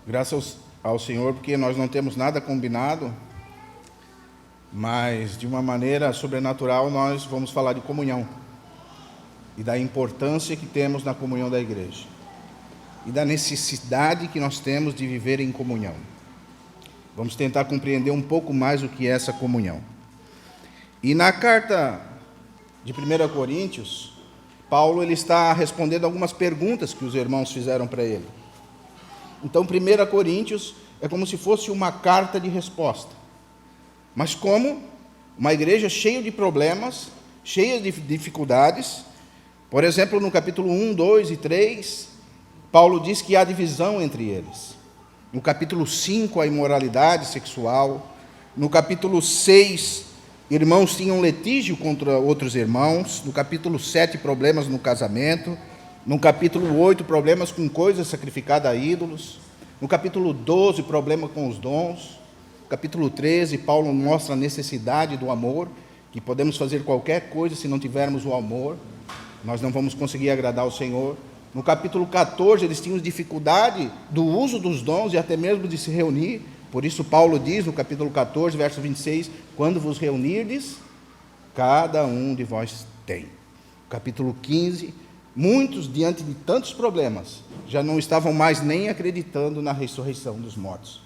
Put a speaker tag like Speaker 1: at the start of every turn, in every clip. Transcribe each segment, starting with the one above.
Speaker 1: Graças ao Senhor, porque nós não temos nada combinado, mas de uma maneira sobrenatural nós vamos falar de comunhão e da importância que temos na comunhão da igreja e da necessidade que nós temos de viver em comunhão. Vamos tentar compreender um pouco mais o que é essa comunhão. E na carta de 1 Coríntios, Paulo ele está respondendo algumas perguntas que os irmãos fizeram para ele. Então, 1 Coríntios é como se fosse uma carta de resposta. Mas como uma igreja cheia de problemas, cheia de dificuldades. Por exemplo, no capítulo 1, 2 e 3, Paulo diz que há divisão entre eles. No capítulo 5, a imoralidade sexual. No capítulo 6, irmãos tinham litígio contra outros irmãos. No capítulo 7, problemas no casamento. No capítulo 8, problemas com coisas sacrificadas a ídolos. No capítulo 12, problema com os dons. No capítulo 13, Paulo mostra a necessidade do amor, que podemos fazer qualquer coisa se não tivermos o amor. Nós não vamos conseguir agradar ao Senhor. No capítulo 14, eles tinham dificuldade do uso dos dons e até mesmo de se reunir. Por isso Paulo diz no capítulo 14, verso 26, quando vos reunirdes, cada um de vós tem. No capítulo 15, muitos, diante de tantos problemas, já não estavam mais nem acreditando na ressurreição dos mortos.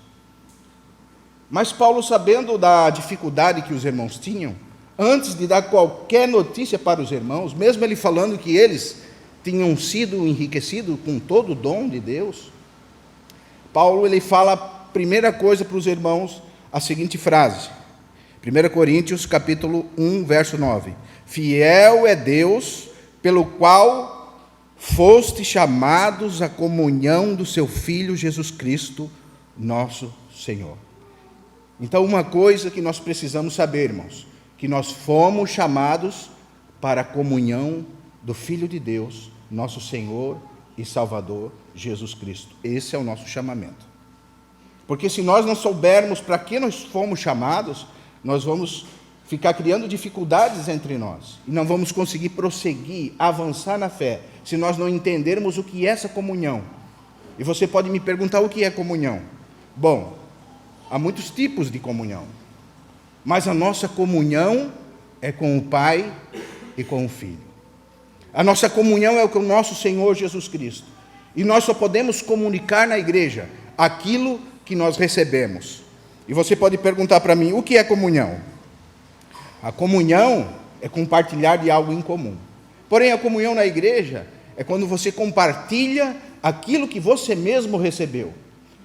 Speaker 1: Mas Paulo, sabendo da dificuldade que os irmãos tinham, antes de dar qualquer notícia para os irmãos, mesmo ele falando que eles tinham sido enriquecidos com todo o dom de Deus, Paulo ele fala a primeira coisa para os irmãos, a seguinte frase, 1 Coríntios capítulo 1, verso 9, fiel é Deus, pelo qual foste chamados à comunhão do seu Filho Jesus Cristo, nosso Senhor. Então, uma coisa que nós precisamos saber, irmãos, que nós fomos chamados para a comunhão do Filho de Deus, nosso Senhor e Salvador, Jesus Cristo. Esse é o nosso chamamento. Porque se nós não soubermos para que nós fomos chamados, nós vamos ficar criando dificuldades entre nós e não vamos conseguir prosseguir, avançar na fé, se nós não entendermos o que é essa comunhão. E você pode me perguntar o que é comunhão. Bom, há muitos tipos de comunhão, mas a nossa comunhão é com o Pai e com o Filho. A nossa comunhão é com o nosso Senhor Jesus Cristo. E nós só podemos comunicar na igreja aquilo que nós recebemos. E você pode perguntar para mim, o que é comunhão? A comunhão é compartilhar de algo em comum. Porém, a comunhão na igreja é quando você compartilha aquilo que você mesmo recebeu.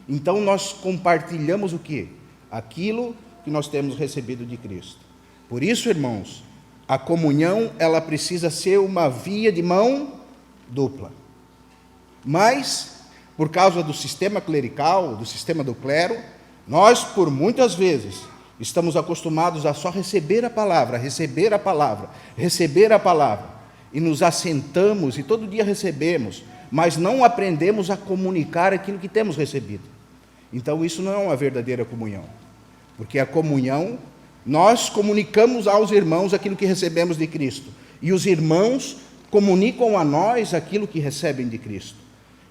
Speaker 1: Então, nós compartilhamos o quê? Aquilo que nós temos recebido de Cristo. Por isso, irmãos, a comunhão, ela precisa ser uma via de mão dupla. Mas, por causa do sistema clerical, do sistema do clero, nós, por muitas vezes, estamos acostumados a só receber a palavra, receber a palavra, receber a palavra, e nos assentamos e todo dia recebemos, mas não aprendemos a comunicar aquilo que temos recebido. Então isso não é uma verdadeira comunhão, porque a comunhão, nós comunicamos aos irmãos aquilo que recebemos de Cristo, e os irmãos comunicam a nós aquilo que recebem de Cristo.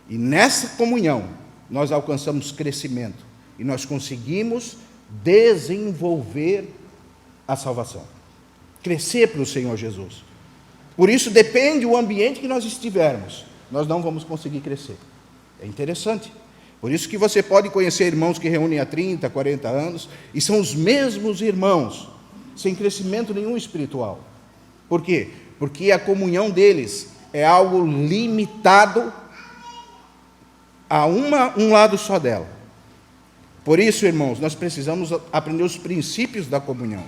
Speaker 1: E nessa comunhão, nós alcançamos crescimento, e nós conseguimos desenvolver a salvação, crescer para o Senhor Jesus. Por isso, depende do ambiente que nós estivermos, nós não vamos conseguir crescer. É interessante. Por isso que você pode conhecer irmãos que reúnem há 30, 40 anos, e são os mesmos irmãos, sem crescimento nenhum espiritual. Por quê? Porque a comunhão deles é algo limitado a um lado só dela. Por isso, irmãos, nós precisamos aprender os princípios da comunhão.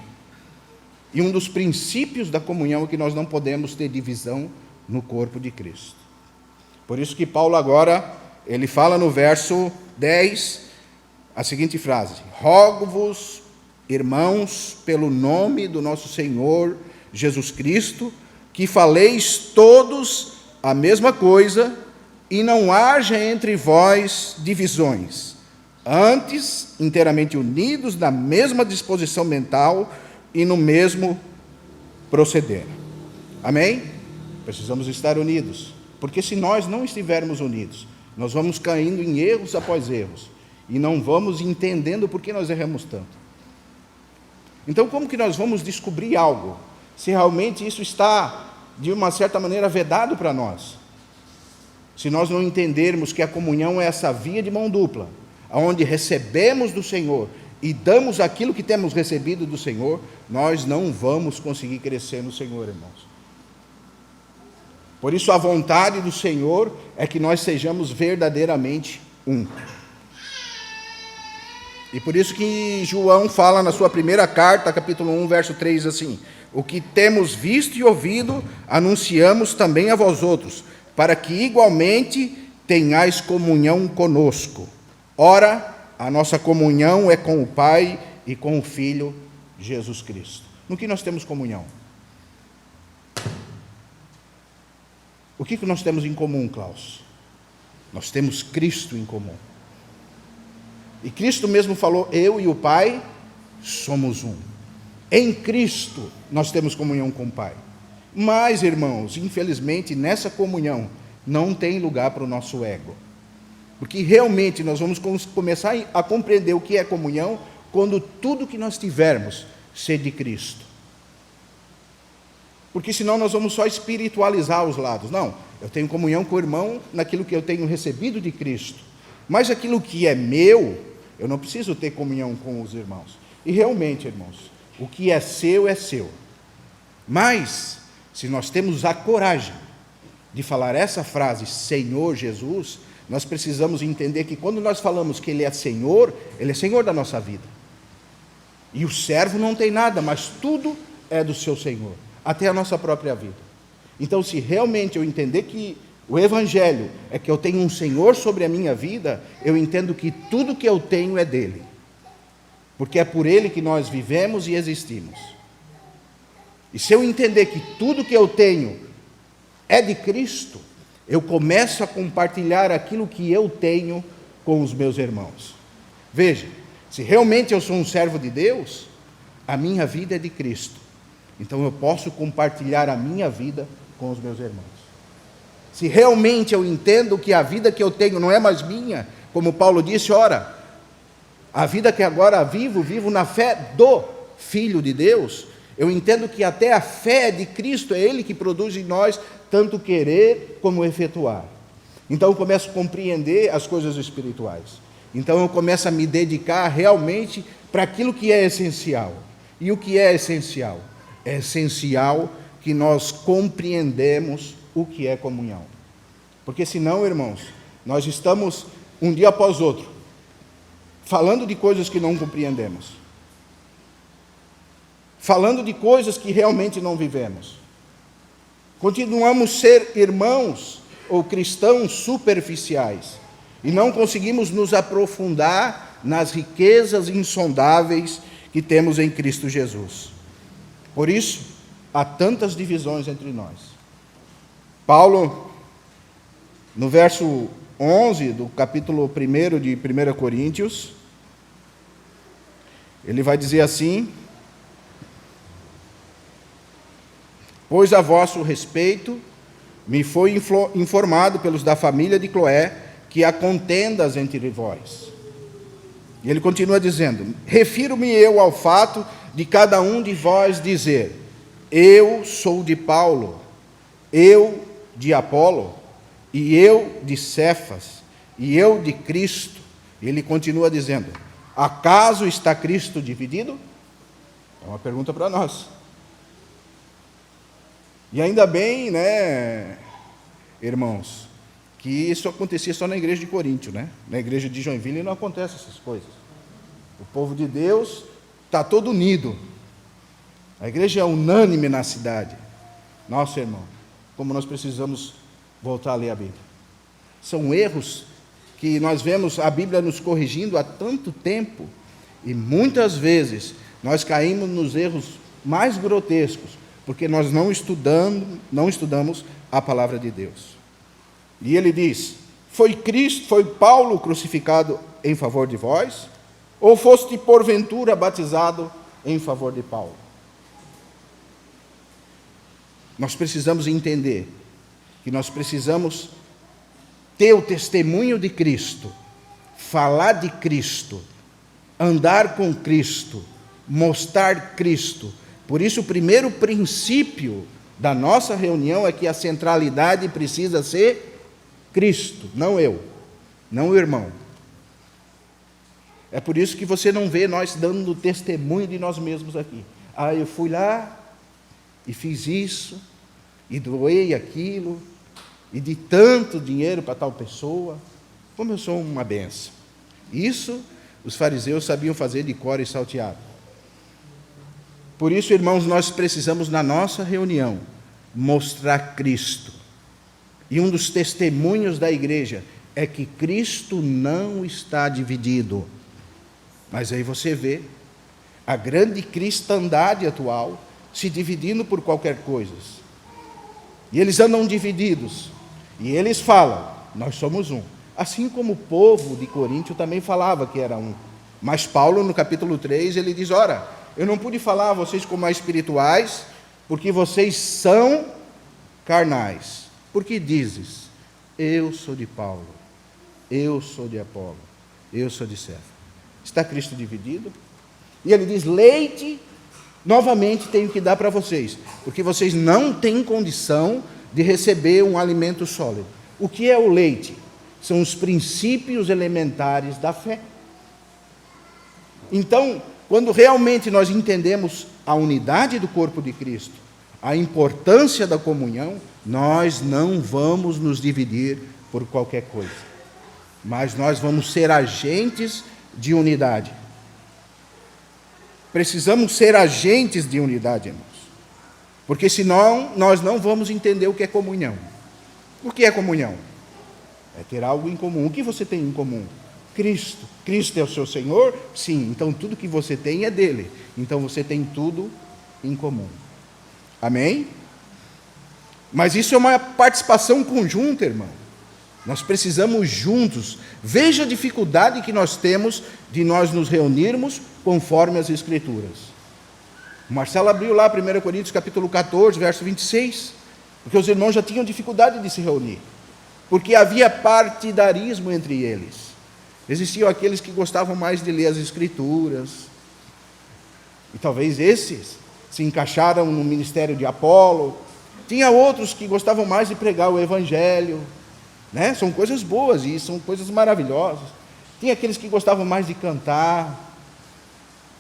Speaker 1: E um dos princípios da comunhão é que nós não podemos ter divisão no corpo de Cristo. Por isso que Paulo agora, ele fala no verso 10, a seguinte frase, rogo-vos, irmãos, pelo nome do nosso Senhor Jesus Cristo, que faleis todos a mesma coisa e não haja entre vós divisões, antes, inteiramente unidos na mesma disposição mental e no mesmo proceder. Amém? Precisamos estar unidos, porque se nós não estivermos unidos, nós vamos caindo em erros após erros, e não vamos entendendo por que nós erramos tanto. Então, como que nós vamos descobrir algo, se realmente isso está, de uma certa maneira, vedado para nós? Se nós não entendermos que a comunhão é essa via de mão dupla, onde recebemos do Senhor e damos aquilo que temos recebido do Senhor, nós não vamos conseguir crescer no Senhor, irmãos. Por isso, a vontade do Senhor é que nós sejamos verdadeiramente um. E por isso que João fala na sua primeira carta, capítulo 1, verso 3, assim: o que temos visto e ouvido, anunciamos também a vós outros, para que igualmente tenhais comunhão conosco. Ora, a nossa comunhão é com o Pai e com o Filho Jesus Cristo. No que nós temos comunhão? O que nós temos em comum, Klaus? Nós temos Cristo em comum. E Cristo mesmo falou: eu e o Pai somos um. Em Cristo nós temos comunhão com o Pai. Mas, irmãos, infelizmente, nessa comunhão não tem lugar para o nosso ego. Porque realmente nós vamos começar a compreender o que é comunhão quando tudo que nós tivermos ser de Cristo. Porque senão nós vamos só espiritualizar os lados. Não, eu tenho comunhão com o irmão naquilo que eu tenho recebido de Cristo. Mas aquilo que é meu, eu não preciso ter comunhão com os irmãos. E realmente, irmãos, o que é seu é seu. Mas, se nós temos a coragem de falar essa frase, Senhor Jesus, nós precisamos entender que quando nós falamos que Ele é Senhor da nossa vida. E o servo não tem nada, mas tudo é do seu Senhor, até a nossa própria vida. Então, se realmente eu entender que o Evangelho é que eu tenho um Senhor sobre a minha vida, eu entendo que tudo que eu tenho é dele. Porque é por Ele que nós vivemos e existimos. E se eu entender que tudo que eu tenho é de Cristo, eu começo a compartilhar aquilo que eu tenho com os meus irmãos. Veja, se realmente eu sou um servo de Deus, a minha vida é de Cristo. Então eu posso compartilhar a minha vida com os meus irmãos. Se realmente eu entendo que a vida que eu tenho não é mais minha, como Paulo disse, ora, a vida que agora vivo na fé do Filho de Deus, eu entendo que até a fé de Cristo é Ele que produz em nós tanto querer como efetuar. Então eu começo a compreender as coisas espirituais. Então eu começo a me dedicar realmente para aquilo que é essencial. E o que é essencial? É essencial que nós compreendemos o que é comunhão. Porque senão, irmãos, nós estamos um dia após outro falando de coisas que não compreendemos, falando de coisas que realmente não vivemos. Continuamos a ser irmãos ou cristãos superficiais e não conseguimos nos aprofundar nas riquezas insondáveis que temos em Cristo Jesus. Por isso, há tantas divisões entre nós. Paulo, no verso 11 do capítulo 1 de 1 Coríntios, ele vai dizer assim: pois a vosso respeito me foi informado pelos da família de Cloé que há contendas entre vós. E ele continua dizendo: refiro-me eu ao fato de cada um de vós dizer, eu sou de Paulo, eu de Apolo, e eu de Cefas, e eu de Cristo. E ele continua dizendo, acaso está Cristo dividido? É uma pergunta para nós. E ainda bem, né, irmãos, que isso acontecia só na igreja de Coríntio, né? Na igreja de Joinville não acontece essas coisas. O povo de Deus está todo unido. A igreja é unânime na cidade. Nossa, irmão, como nós precisamos voltar a ler a Bíblia. São erros que nós vemos a Bíblia nos corrigindo há tanto tempo, e muitas vezes nós caímos nos erros mais grotescos, porque nós não estudamos a palavra de Deus. E ele diz, foi Paulo crucificado em favor de vós, ou foste porventura batizado em favor de Paulo? Nós precisamos entender que nós precisamos ter o testemunho de Cristo falar de Cristo, andar com Cristo, mostrar Cristo. Por isso, o primeiro princípio da nossa reunião é que a centralidade precisa ser Cristo, não eu, não o irmão. É por isso que você não vê nós dando testemunho de nós mesmos aqui. Eu fui lá e fiz isso, e doei aquilo, e di tanto dinheiro para tal pessoa, como eu sou uma benção. Isso os fariseus sabiam fazer de cor e salteado. Por isso, irmãos, nós precisamos, na nossa reunião, mostrar Cristo. E um dos testemunhos da igreja é que Cristo não está dividido. Mas aí você vê a grande cristandade atual se dividindo por qualquer coisa. E eles andam divididos. E eles falam, nós somos um. Assim como o povo de Coríntio também falava que era um. Mas Paulo, no capítulo 3, ele diz, ora, eu não pude falar a vocês como a espirituais, porque vocês são carnais. Porque dizes, eu sou de Paulo, eu sou de Apolo, eu sou de Cefas. Está Cristo dividido? E ele diz, leite, novamente tenho que dar para vocês, porque vocês não têm condição de receber um alimento sólido. O que é o leite? São os princípios elementares da fé. Então, quando realmente nós entendemos a unidade do corpo de Cristo, a importância da comunhão, nós não vamos nos dividir por qualquer coisa, mas nós vamos ser agentes de unidade. Precisamos ser agentes de unidade, irmãos, porque senão nós não vamos entender o que é comunhão. O que é comunhão? É ter algo em comum. O que você tem em comum? Cristo. Cristo é o seu Senhor? Sim. Então tudo que você tem é dele. Então você tem tudo em comum. Amém? Mas isso é uma participação conjunta, irmão. Nós precisamos juntos. Veja a dificuldade que nós temos de nós nos reunirmos conforme as Escrituras. O Marcelo abriu lá 1 Coríntios capítulo 14, verso 26, porque os irmãos já tinham dificuldade de se reunir, porque havia partidarismo entre eles. Existiam aqueles que gostavam mais de ler as Escrituras, e talvez esses se encaixaram no ministério de Apolo. Tinha outros que gostavam mais de pregar o Evangelho, né? São coisas boas e são coisas maravilhosas. Tinha aqueles que gostavam mais de cantar,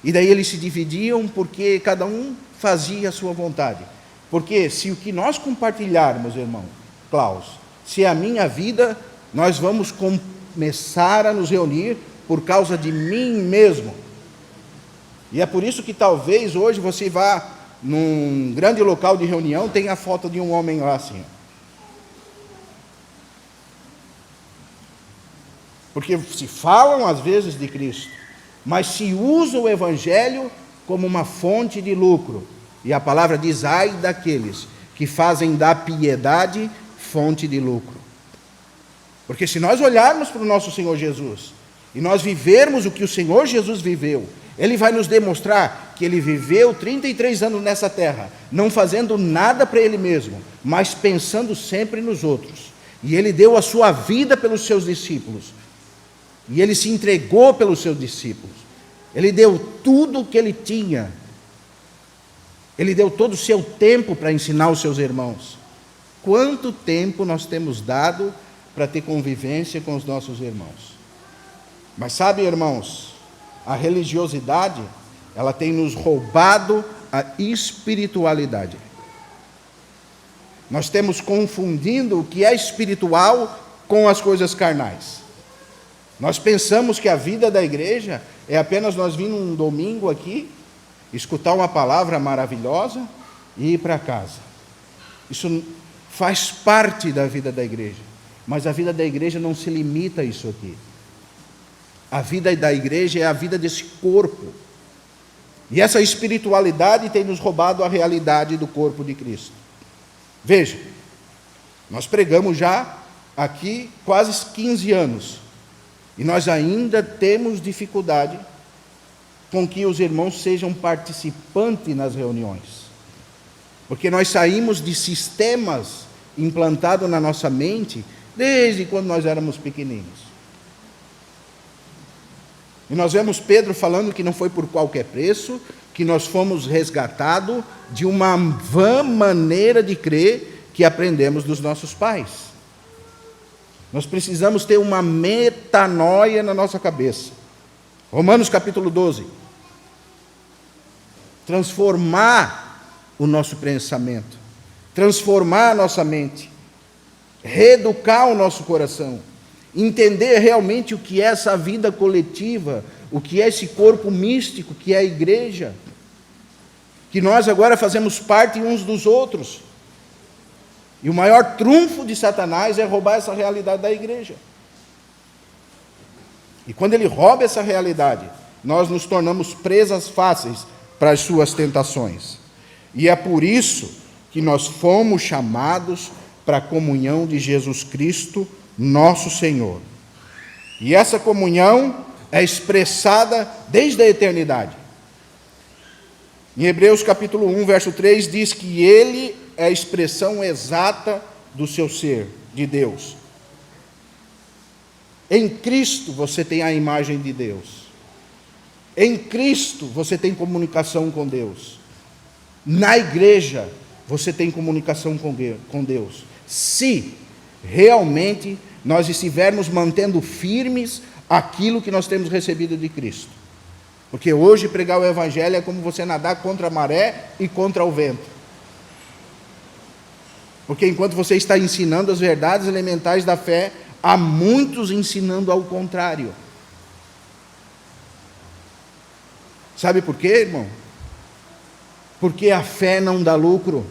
Speaker 1: e daí eles se dividiam porque cada um fazia a sua vontade. Porque se o que nós compartilharmos, irmão Klaus, se é a minha vida, nós vamos começar a nos reunir por causa de mim mesmo. E é por isso que talvez hoje você vá num grande local de reunião, tem a foto de um homem lá assim. Porque se falam às vezes de Cristo, mas se usa o Evangelho como uma fonte de lucro. E a palavra diz, ai daqueles que fazem da piedade fonte de lucro. Porque se nós olharmos para o nosso Senhor Jesus, e nós vivermos o que o Senhor Jesus viveu, Ele vai nos demonstrar que Ele viveu 33 anos nessa terra, não fazendo nada para Ele mesmo, mas pensando sempre nos outros. E Ele deu a sua vida pelos seus discípulos. E Ele se entregou pelos seus discípulos. Ele deu tudo o que Ele tinha. Ele deu todo o seu tempo para ensinar os seus irmãos. Quanto tempo nós temos dado para ter convivência com os nossos irmãos? Mas sabe, irmãos, a religiosidade, ela tem nos roubado a espiritualidade. Nós temos confundindo o que é espiritual com as coisas carnais. Nós pensamos que a vida da igreja é apenas nós vir um domingo aqui, escutar uma palavra maravilhosa e ir para casa. Isso faz parte da vida da igreja, mas a vida da igreja não se limita a isso aqui. A vida da igreja é a vida desse corpo. E essa espiritualidade tem nos roubado a realidade do corpo de Cristo. Veja, nós pregamos já aqui quase 15 anos, e nós ainda temos dificuldade com que os irmãos sejam participantes nas reuniões. Porque nós saímos de sistemas implantados na nossa mente desde quando nós éramos pequeninos. E nós vemos Pedro falando que não foi por qualquer preço, que nós fomos resgatados de uma vã maneira de crer que aprendemos dos nossos pais. Nós precisamos ter uma metanoia na nossa cabeça. Romanos capítulo 12. Transformar o nosso pensamento, transformar a nossa mente, reeducar o nosso coração, entender realmente o que é essa vida coletiva, o que é esse corpo místico que é a igreja, que nós agora fazemos parte uns dos outros. E o maior trunfo de Satanás é roubar essa realidade da igreja. E quando ele rouba essa realidade, nós nos tornamos presas fáceis para as suas tentações. E é por isso que nós fomos chamados para a comunhão de Jesus Cristo, nosso Senhor. E essa comunhão é expressada desde a eternidade. Em Hebreus capítulo 1, verso 3, diz que Ele é a expressão exata do seu ser, de Deus. Em Cristo você tem a imagem de Deus. Em Cristo você tem comunicação com Deus. Na igreja você tem comunicação com Deus. Se realmente nós estivermos mantendo firmes aquilo que nós temos recebido de Cristo. Porque hoje pregar o Evangelho é como você nadar contra a maré e contra o vento. Porque enquanto você está ensinando as verdades elementares da fé, há muitos ensinando ao contrário. Sabe por quê, irmão? Porque a fé não dá lucro.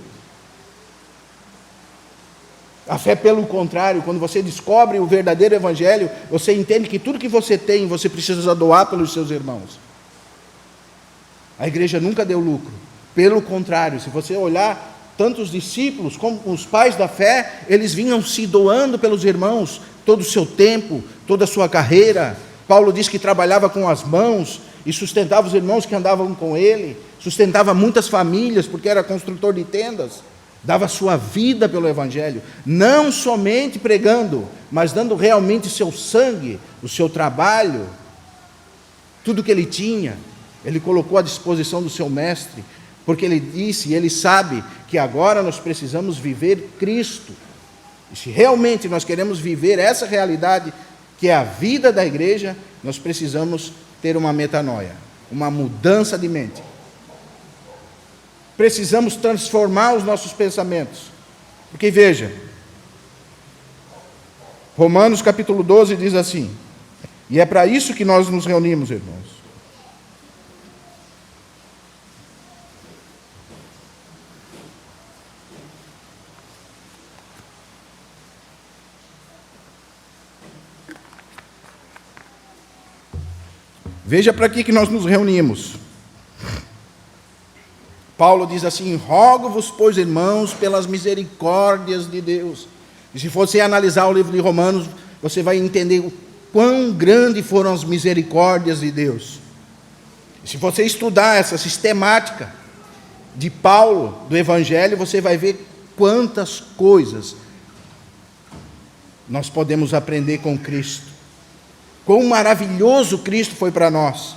Speaker 1: A fé, pelo contrário, quando você descobre o verdadeiro Evangelho, você entende que tudo que você tem, você precisa doar pelos seus irmãos. A igreja nunca deu lucro. Pelo contrário, se você olhar, tantos discípulos como os pais da fé, eles vinham se doando pelos irmãos, todo o seu tempo, toda a sua carreira. Paulo diz que trabalhava com as mãos e sustentava os irmãos que andavam com ele, sustentava muitas famílias, porque era construtor de tendas, dava sua vida pelo Evangelho, não somente pregando, mas dando realmente seu sangue, o seu trabalho, tudo que ele tinha, ele colocou à disposição do seu mestre, porque ele disse, e ele sabe, que agora nós precisamos viver Cristo. E se realmente nós queremos viver essa realidade, que é a vida da igreja, nós precisamos ter uma metanoia, uma mudança de mente. Precisamos transformar os nossos pensamentos. Porque veja, Romanos capítulo 12 diz assim, e é para isso que nós nos reunimos, irmãos. Veja para que nós nos reunimos. Paulo diz assim, rogo-vos, pois, irmãos, pelas misericórdias de Deus. E se você analisar o livro de Romanos, você vai entender o quão grandes foram as misericórdias de Deus. E se você estudar essa sistemática de Paulo, do Evangelho, você vai ver quantas coisas nós podemos aprender com Cristo. Quão maravilhoso Cristo foi para nós.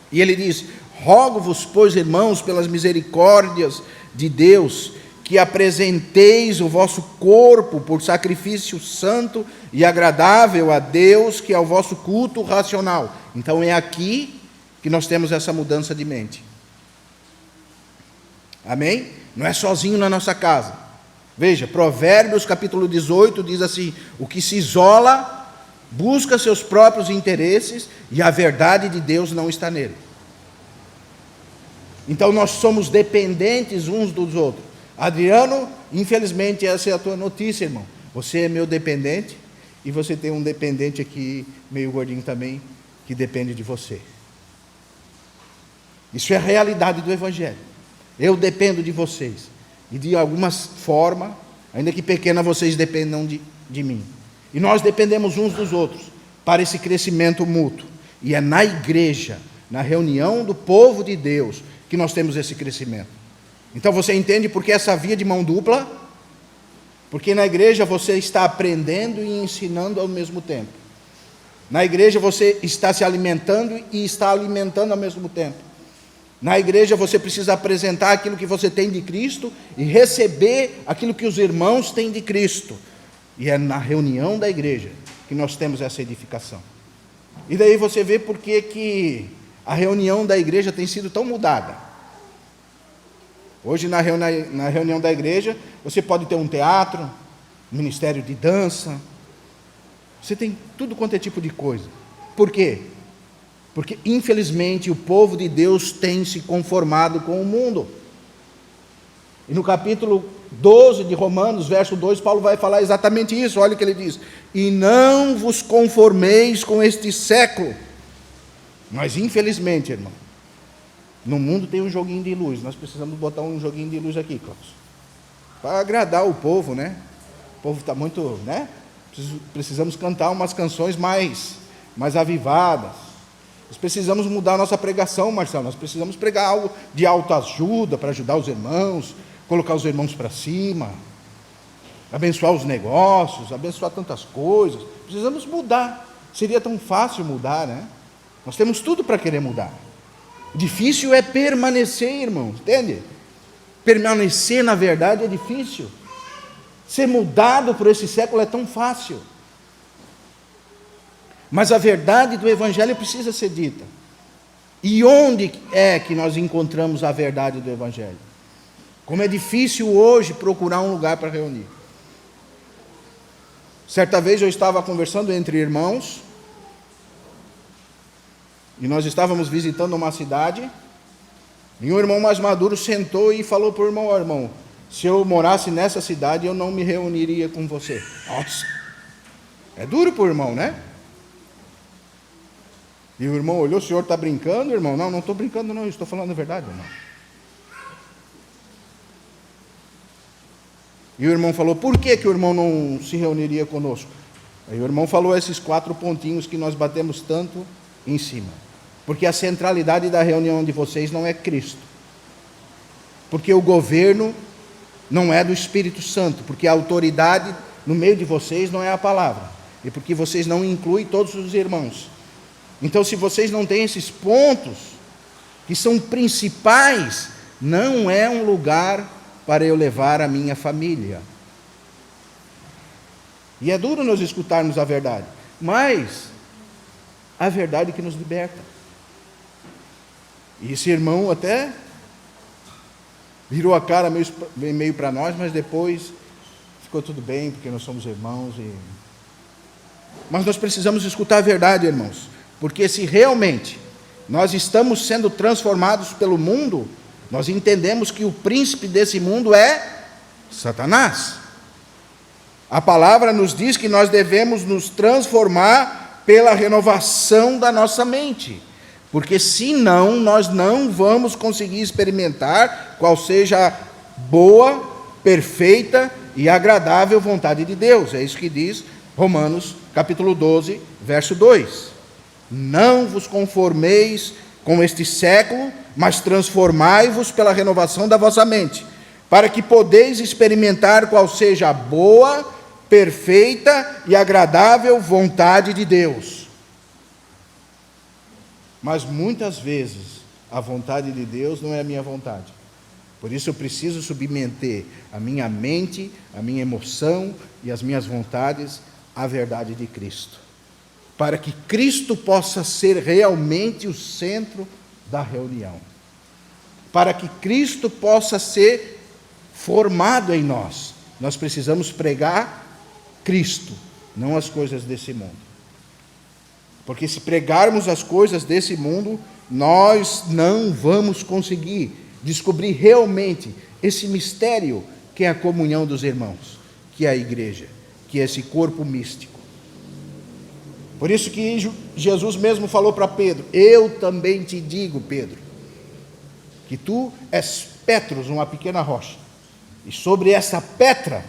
Speaker 1: E ele diz, rogo-vos, pois, irmãos, pelas misericórdias de Deus, que apresenteis o vosso corpo por sacrifício santo e agradável a Deus, que é o vosso culto racional. Então é aqui que nós temos essa mudança de mente. Amém? Não é sozinho na nossa casa. Veja, Provérbios capítulo 18 diz assim, o que se isola busca seus próprios interesses e a verdade de Deus não está nele. Então nós somos dependentes uns dos outros. Adriano, infelizmente essa é a tua notícia, irmão. Você é meu dependente e você tem um dependente aqui, meio gordinho também, que depende de você. Isso é a realidade do Evangelho. Eu dependo de vocês. E de alguma forma, ainda que pequena, vocês dependam de mim. E nós dependemos uns dos outros para esse crescimento mútuo. E é na igreja, na reunião do povo de Deus, que nós temos esse crescimento. Então você entende por que essa via de mão dupla? Porque na igreja você está aprendendo e ensinando ao mesmo tempo. Na igreja você está se alimentando e está alimentando ao mesmo tempo. Na igreja você precisa apresentar aquilo que você tem de Cristo e receber aquilo que os irmãos têm de Cristo. E é na reunião da igreja que nós temos essa edificação. E daí você vê por que a reunião da igreja tem sido tão mudada. Hoje na reunião da igreja você pode ter um teatro, um ministério de dança, você tem tudo quanto é tipo de coisa. Por quê? Porque infelizmente o povo de Deus tem se conformado com o mundo. E no capítulo 12 de Romanos, verso 2, Paulo vai falar exatamente isso. Olha o que ele diz: e não vos conformeis com este século. Mas infelizmente, irmão, no mundo tem um joguinho de luz. Nós precisamos botar um joguinho de luz aqui, Cláudio, para agradar o povo, né? O povo está muito, né? Precisamos cantar umas canções mais avivadas. Nós precisamos mudar a nossa pregação, Marcelo. Nós precisamos pregar algo de autoajuda para ajudar os irmãos, colocar os irmãos para cima, abençoar os negócios, abençoar tantas coisas. Precisamos mudar. Seria tão fácil mudar, né? Nós temos tudo para querer mudar. Difícil é permanecer, irmãos, entende? Permanecer na verdade é difícil. Ser mudado por esse século é tão fácil. Mas a verdade do Evangelho precisa ser dita. E onde é que nós encontramos a verdade do Evangelho? Como é difícil hoje procurar um lugar para reunir. Certa vez eu estava conversando entre irmãos, e nós estávamos visitando uma cidade, e um irmão mais maduro sentou e falou para o irmão: ó, irmão, se eu morasse nessa cidade, eu não me reuniria com você. Nossa, é duro para o irmão, né? E o irmão olhou: o senhor está brincando, irmão? Não estou brincando não, eu estou falando a verdade, irmão. E o irmão falou: por que o irmão não se reuniria conosco? Aí o irmão falou esses 4 pontinhos que nós batemos tanto em cima. Porque a centralidade da reunião de vocês não é Cristo. Porque o governo não é do Espírito Santo. Porque a autoridade no meio de vocês não é a palavra. E porque vocês não incluem todos os irmãos. Então, se vocês não têm esses pontos, que são principais, não é um lugar para eu levar a minha família. E é duro nós escutarmos a verdade, mas a verdade que nos liberta. E esse irmão até virou a cara meio para nós, mas depois ficou tudo bem, porque nós somos irmãos. Mas nós precisamos escutar a verdade, irmãos, porque se realmente nós estamos sendo transformados pelo mundo, nós entendemos que o príncipe desse mundo é Satanás. A palavra nos diz que nós devemos nos transformar pela renovação da nossa mente, porque senão nós não vamos conseguir experimentar qual seja a boa, perfeita e agradável vontade de Deus. É isso que diz Romanos capítulo 12, verso 2. Não vos conformeis com este século, mas transformai-vos pela renovação da vossa mente, para que podeis experimentar qual seja a boa, perfeita e agradável vontade de Deus. Mas muitas vezes a vontade de Deus não é a minha vontade. Por isso eu preciso submeter a minha mente, a minha emoção e as minhas vontades à verdade de Cristo, para que Cristo possa ser realmente o centro da reunião, para que Cristo possa ser formado em nós. Nós precisamos pregar Cristo, não as coisas desse mundo. Porque se pregarmos as coisas desse mundo, nós não vamos conseguir descobrir realmente esse mistério que é a comunhão dos irmãos, que é a igreja, que é esse corpo místico. Por isso que Jesus mesmo falou para Pedro: eu também te digo, Pedro, que tu és Petros, uma pequena rocha, e sobre essa pedra,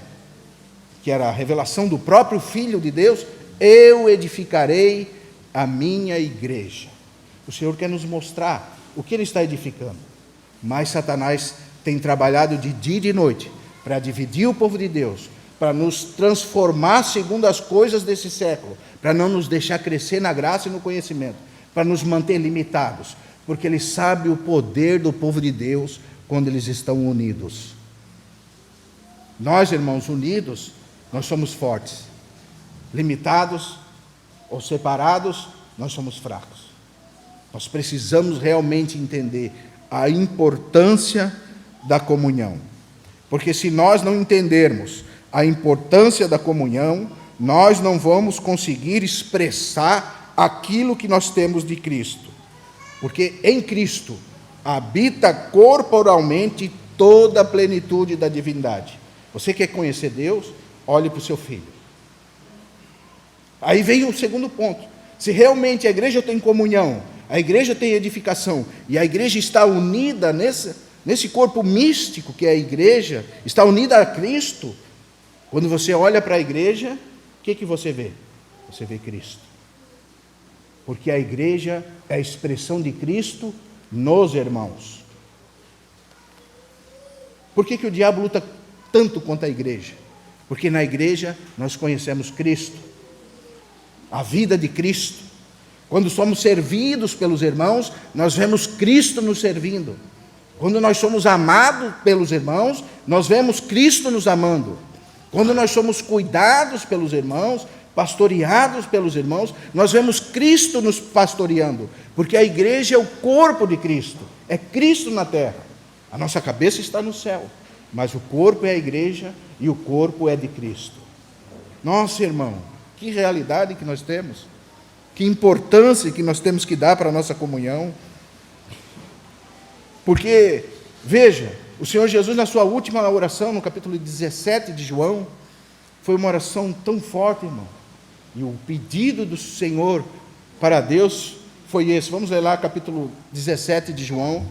Speaker 1: que era a revelação do próprio Filho de Deus, eu edificarei a minha igreja. O Senhor quer nos mostrar o que Ele está edificando, mas Satanás tem trabalhado de dia e de noite para dividir o povo de Deus, para nos transformar segundo as coisas desse século, para não nos deixar crescer na graça e no conhecimento, para nos manter limitados, porque Ele sabe o poder do povo de Deus quando eles estão unidos. Nós, irmãos, unidos, nós somos fortes. Limitados ou separados, nós somos fracos. Nós precisamos realmente entender a importância da comunhão. Porque se nós não entendermos a importância da comunhão, nós não vamos conseguir expressar aquilo que nós temos de Cristo. Porque em Cristo habita corporalmente toda a plenitude da divindade. Você quer conhecer Deus? Olhe para o seu filho. Aí vem o segundo ponto. Se realmente a igreja tem comunhão, a igreja tem edificação, e a igreja está unida nesse corpo místico que é a igreja, está unida a Cristo, quando você olha para a igreja, o que você vê? Você vê Cristo. Porque a igreja é a expressão de Cristo nos irmãos. Por que o diabo luta tanto contra a igreja? Porque na igreja nós conhecemos Cristo, a vida de Cristo. Quando somos servidos pelos irmãos, nós vemos Cristo nos servindo. Quando nós somos amados pelos irmãos, nós vemos Cristo nos amando. Quando nós somos cuidados pelos irmãos, pastoreados pelos irmãos, nós vemos Cristo nos pastoreando, porque a igreja é o corpo de Cristo, é Cristo na terra. A nossa cabeça está no céu, mas o corpo é a igreja e o corpo é de Cristo. Nossa, irmão, que realidade que nós temos, que importância que nós temos que dar para a nossa comunhão. Porque, veja, o Senhor Jesus na sua última oração, no capítulo 17 de João, foi uma oração tão forte, irmão. E o pedido do Senhor para Deus foi esse. Vamos ler lá, capítulo 17 de João.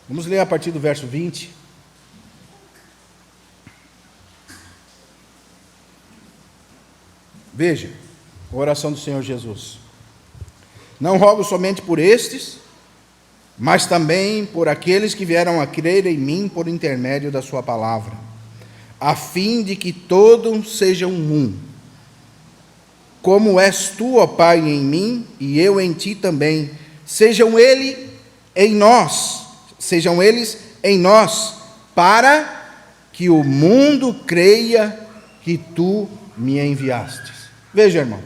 Speaker 1: Vamos ler a partir do verso 20. Veja, a oração do Senhor Jesus. Não rogo somente por estes, mas também por aqueles que vieram a crer em mim por intermédio da sua palavra, a fim de que todos sejam um. Como és tu, ó Pai, em mim, e eu em ti também, sejam eles em nós, para que o mundo creia que tu me enviastes. Veja, irmão,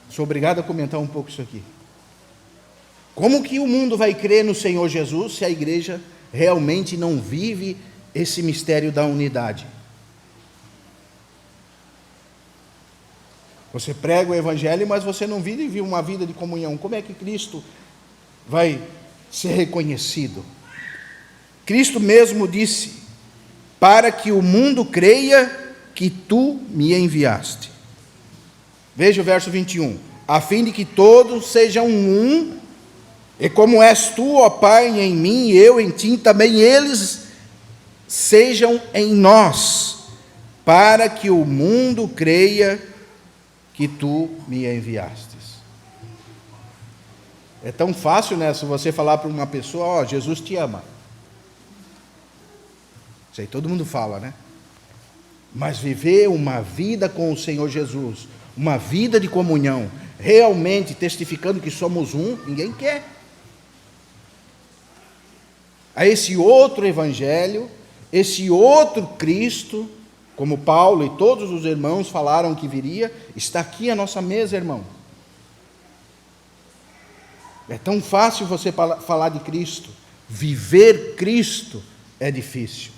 Speaker 1: sou obrigado a comentar um pouco isso aqui. Como que o mundo vai crer no Senhor Jesus se a igreja realmente não vive esse mistério da unidade? Você prega o evangelho, mas você não vive uma vida de comunhão. Como é que Cristo vai ser reconhecido? Cristo mesmo disse: para que o mundo creia que tu me enviaste. Veja o verso 21. A fim de que todos sejam um, e como és tu, ó Pai, em mim, e eu em ti, também eles sejam em nós, para que o mundo creia que tu me enviastes. É tão fácil, né, se você falar para uma pessoa: ó, Jesus te ama. Isso aí todo mundo fala, né? Mas viver uma vida com o Senhor Jesus, uma vida de comunhão, realmente testificando que somos um, ninguém quer. A esse outro evangelho, esse outro Cristo, como Paulo e todos os irmãos falaram que viria, está aqui à nossa mesa, irmão. É tão fácil você falar de Cristo, viver Cristo é difícil.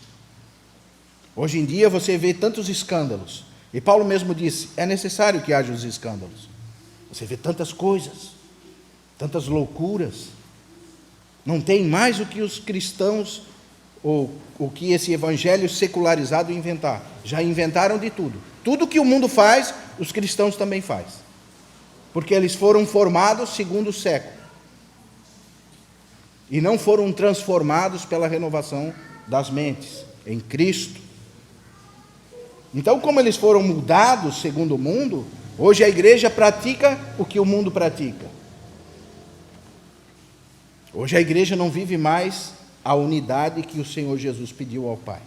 Speaker 1: Hoje em dia você vê tantos escândalos, e Paulo mesmo disse: é necessário que haja os escândalos. Você vê tantas coisas, tantas loucuras. Não tem mais o que os cristãos, ou o que esse evangelho secularizado inventar. Já inventaram de tudo. Tudo que o mundo faz, os cristãos também fazem. Porque eles foram formados segundo o século. E não foram transformados pela renovação das mentes em Cristo. Então, como eles foram mudados segundo o mundo, hoje a igreja pratica o que o mundo pratica. Hoje a igreja não vive mais a unidade que o Senhor Jesus pediu ao Pai.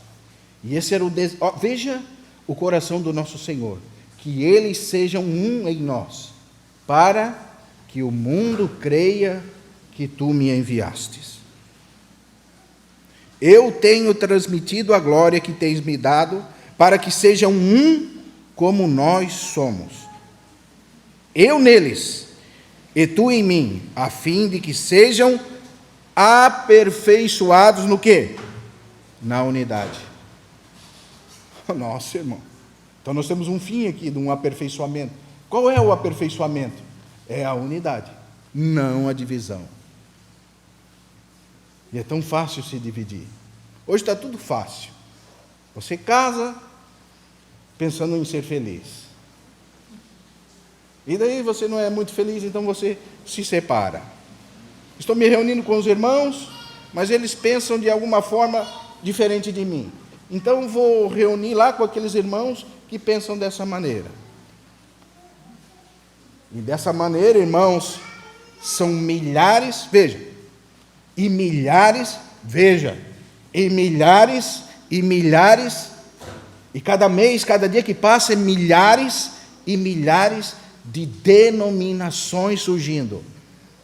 Speaker 1: E esse era veja o coração do nosso Senhor, que eles sejam um em nós, para que o mundo creia que tu me enviastes. Eu tenho transmitido a glória que tens me dado, para que sejam um como nós somos. Eu neles, e tu em mim, a fim de que sejam aperfeiçoados no quê? Na unidade. Nossa, irmão. Então nós temos um fim aqui de um aperfeiçoamento. Qual é o aperfeiçoamento? É a unidade, não a divisão. E é tão fácil se dividir. Hoje está tudo fácil. Você casa pensando em ser feliz. E daí você não é muito feliz, então você se separa. Estou me reunindo com os irmãos, mas eles pensam de alguma forma diferente de mim. Então vou reunir lá com aqueles irmãos que pensam dessa maneira. E dessa maneira, irmãos, são milhares, veja, e milhares, veja, e milhares, e cada mês, cada dia que passa, é milhares e milhares de denominações surgindo.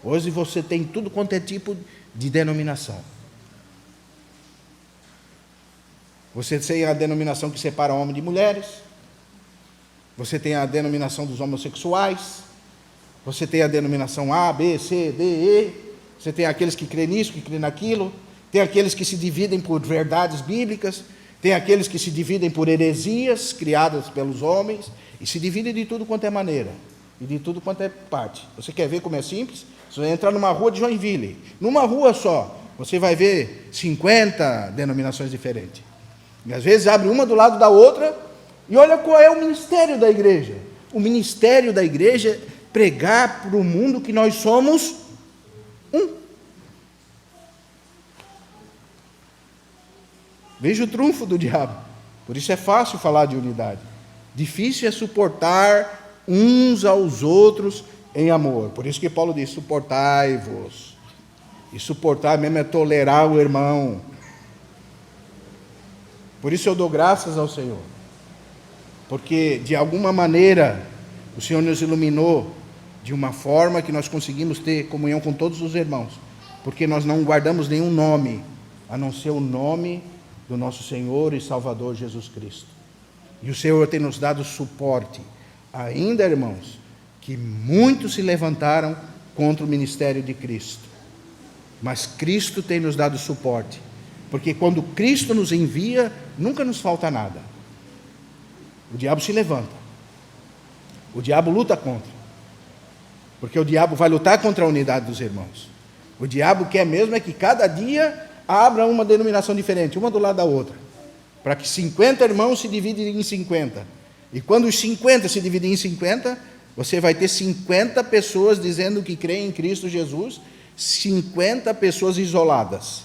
Speaker 1: Hoje você tem tudo quanto é tipo de denominação. Você tem a denominação que separa homens de mulheres. Você tem a denominação dos homossexuais. Você tem a denominação A, B, C, D, E. Você tem aqueles que creem nisso, que creem naquilo. Tem aqueles que se dividem por verdades bíblicas. Tem aqueles que se dividem por heresias criadas pelos homens. E se dividem de tudo quanto é maneira. E de tudo quanto é parte. Você quer ver como é simples? Você vai entrar numa rua de Joinville. Numa rua só, você vai ver 50 denominações diferentes. E às vezes abre uma do lado da outra. E olha qual é o ministério da igreja. O ministério da igreja é pregar para o mundo que nós somos um. Veja o trunfo do diabo. Por isso é fácil falar de unidade. Difícil é suportar uns aos outros em amor. Por isso que Paulo diz, suportai-vos. E suportar mesmo é tolerar o irmão. Por isso eu dou graças ao Senhor. Porque de alguma maneira o Senhor nos iluminou de uma forma que nós conseguimos ter comunhão com todos os irmãos. Porque nós não guardamos nenhum nome, a não ser o nome do nosso Senhor e Salvador Jesus Cristo. E o Senhor tem nos dado suporte. Ainda, irmãos, que muitos se levantaram contra o ministério de Cristo. Mas Cristo tem nos dado suporte. Porque quando Cristo nos envia, nunca nos falta nada. O diabo se levanta. O diabo luta contra. Porque o diabo vai lutar contra a unidade dos irmãos. O diabo quer mesmo é que cada dia abra uma denominação diferente, uma do lado da outra. Para que 50 irmãos se dividem em 50. E quando os 50 se dividem em 50, você vai ter 50 pessoas dizendo que creem em Cristo Jesus, 50 pessoas isoladas.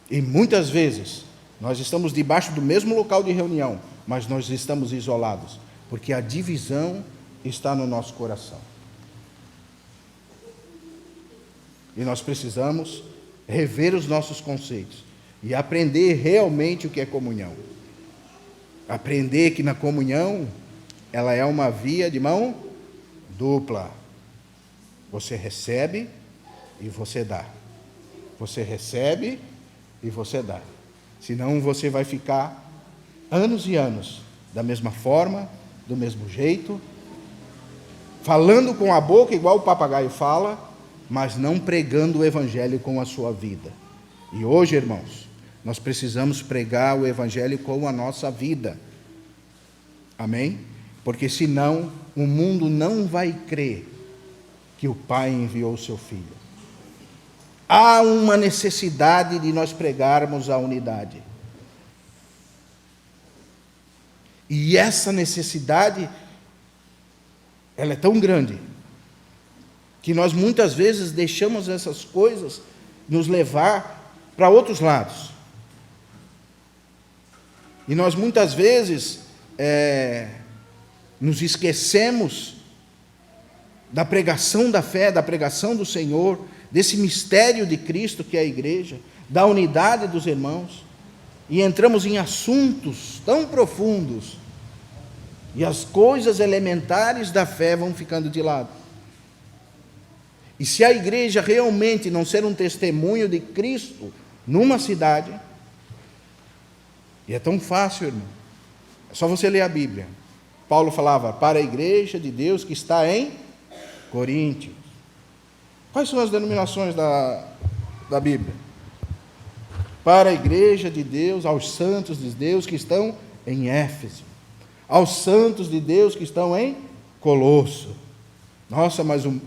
Speaker 1: E muitas vezes, nós estamos debaixo do mesmo local de reunião, mas nós estamos isolados, porque a divisão está no nosso coração. E nós precisamos rever os nossos conceitos e aprender realmente o que é comunhão. Aprender que na comunhão, ela é uma via de mão dupla. Você recebe e você dá. Você recebe e você dá. Senão você vai ficar anos e anos da mesma forma, do mesmo jeito, falando com a boca igual o papagaio fala, mas não pregando o evangelho com a sua vida. E hoje, irmãos, nós precisamos pregar o evangelho com a nossa vida. Amém? Porque senão o mundo não vai crer que o Pai enviou o seu Filho. Há uma necessidade de nós pregarmos a unidade. E essa necessidade, ela é tão grande, que nós muitas vezes deixamos essas coisas nos levar para outros lados. E nós muitas vezes nos esquecemos da pregação da fé, da pregação do Senhor, desse mistério de Cristo que é a igreja, da unidade dos irmãos, e entramos em assuntos tão profundos, e as coisas elementares da fé vão ficando de lado. E se a igreja realmente não ser um testemunho de Cristo numa cidade, e é tão fácil, irmão, é só você ler a Bíblia. Paulo falava para a igreja de Deus que está em Coríntios. Quais são as denominações da Bíblia? Para a igreja de Deus, aos santos de Deus que estão em Éfeso, aos santos de Deus que estão em Colosso. Nossa, mas o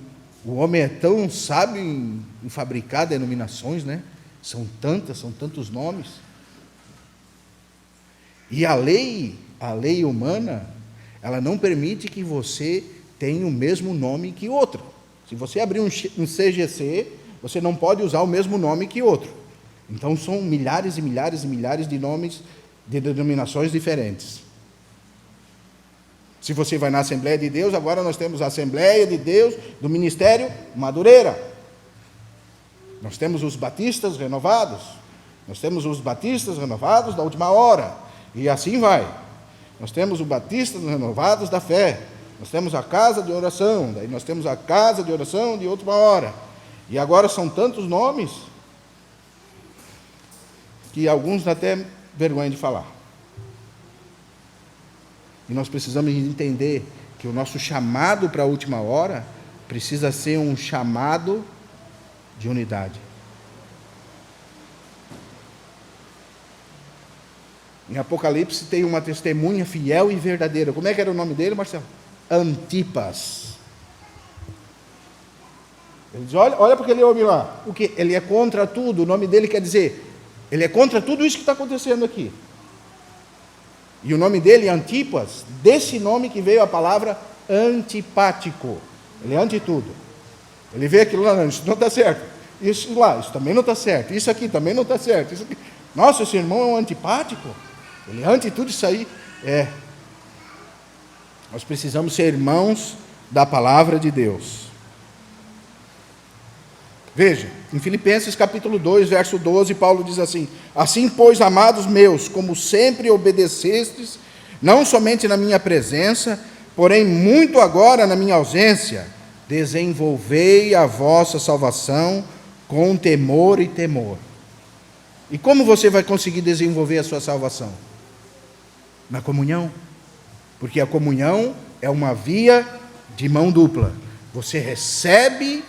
Speaker 1: homem é tão sábio em fabricar denominações, né? São tantos nomes. E a lei humana, ela não permite que você tenha o mesmo nome que outro. Se você abrir um CGC, você não pode usar o mesmo nome que outro. Então são milhares e milhares e milhares de nomes de denominações diferentes. Se você vai na Assembleia de Deus, agora nós temos a Assembleia de Deus do Ministério Madureira. Nós temos os batistas renovados. Nós temos os batistas renovados da última hora. E assim vai. Nós temos os batistas renovados da fé. Nós temos a casa de oração. Daí nós temos a casa de oração de última hora. E agora são tantos nomes que alguns dão até vergonha de falar. E nós precisamos entender que o nosso chamado para a última hora precisa ser um chamado de unidade. Em Apocalipse tem uma testemunha fiel e verdadeira. Como é que era o nome dele, Marcelo? Antipas. Ele diz, olha para aquele homem lá. O que? Ele é contra tudo. O nome dele quer dizer, ele é contra tudo isso que está acontecendo aqui. E o nome dele é Antipas, desse nome que veio a palavra antipático. Ele é anti tudo. Ele vê aquilo lá, não, isso não está certo. Isso lá, isso também não está certo. Isso aqui também não está certo. Isso aqui. Nossa, esse irmão é um antipático. Ele é anti tudo isso aí. Nós precisamos ser irmãos da palavra de Deus. Veja, em Filipenses capítulo 2, verso 12, Paulo diz assim: assim, pois, amados meus, como sempre obedecestes, não somente na minha presença, porém muito agora na minha ausência, desenvolvei a vossa salvação com temor e temor. E como você vai conseguir desenvolver a sua salvação? Na comunhão. Porque a comunhão é uma via de mão dupla. Você recebe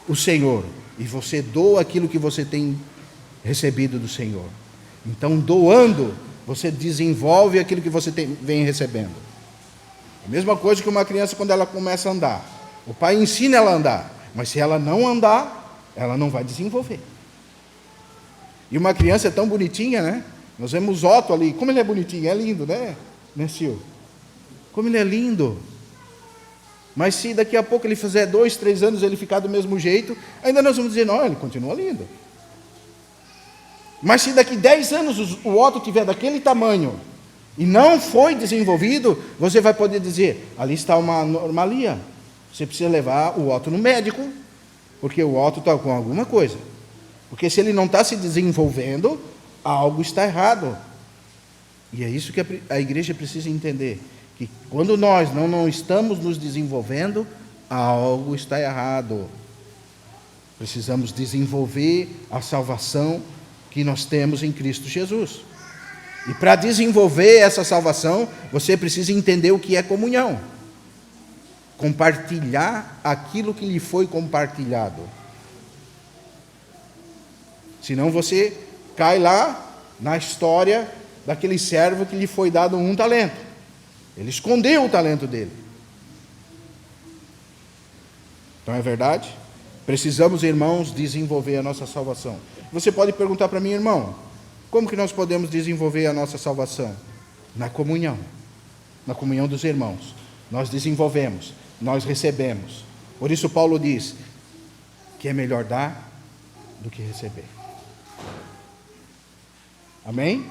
Speaker 1: o Senhor e você doa aquilo que você tem recebido do Senhor. Então, doando, você desenvolve aquilo que você vem recebendo. A mesma coisa que uma criança quando ela começa a andar. O pai ensina ela a andar, mas se ela não andar, ela não vai desenvolver. E uma criança é tão bonitinha, né? Nós vemos Otto ali, como ele é bonitinho, é lindo, né, Sil? Como ele é lindo. Mas se daqui a pouco ele fizer 2, 3 anos ele ficar do mesmo jeito, ainda nós vamos dizer, não, ele continua lindo. Mas se daqui 10 anos o Otto tiver daquele tamanho e não foi desenvolvido, você vai poder dizer, ali está uma anomalia. Você precisa levar o Otto no médico, porque o Otto está com alguma coisa. Porque se ele não está se desenvolvendo, algo está errado. E é isso que a igreja precisa entender. Que quando nós não estamos nos desenvolvendo, algo está errado. Precisamos desenvolver a salvação que nós temos em Cristo Jesus. E para desenvolver essa salvação, você precisa entender o que é comunhão. Compartilhar aquilo que lhe foi compartilhado. Senão você cai lá na história daquele servo que lhe foi dado um talento. Ele escondeu o talento dele. Então é verdade? Precisamos, irmãos, desenvolver a nossa salvação. Você pode perguntar para mim, irmão, como que nós podemos desenvolver a nossa salvação? Na comunhão. Na comunhão dos irmãos. Nós desenvolvemos, nós recebemos. Por isso Paulo diz que é melhor dar do que receber. Amém?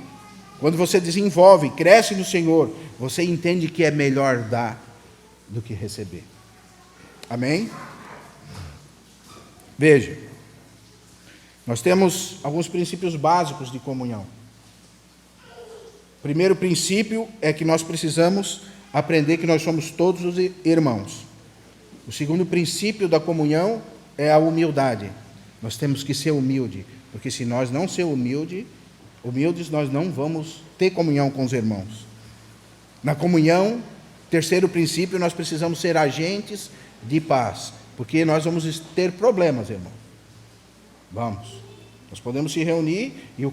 Speaker 1: quando você desenvolve, cresce no Senhor, você entende que é melhor dar do que receber. Amém? Veja, nós temos alguns princípios básicos de comunhão. O primeiro princípio é que nós precisamos aprender que nós somos todos os irmãos. O segundo princípio da comunhão é a humildade. Nós temos que ser humildes, porque se nós não sermos humildes, nós não vamos ter comunhão com os irmãos. Na comunhão, terceiro princípio, nós precisamos ser agentes de paz, porque nós vamos ter problemas, irmão. Vamos. Nós podemos se reunir e o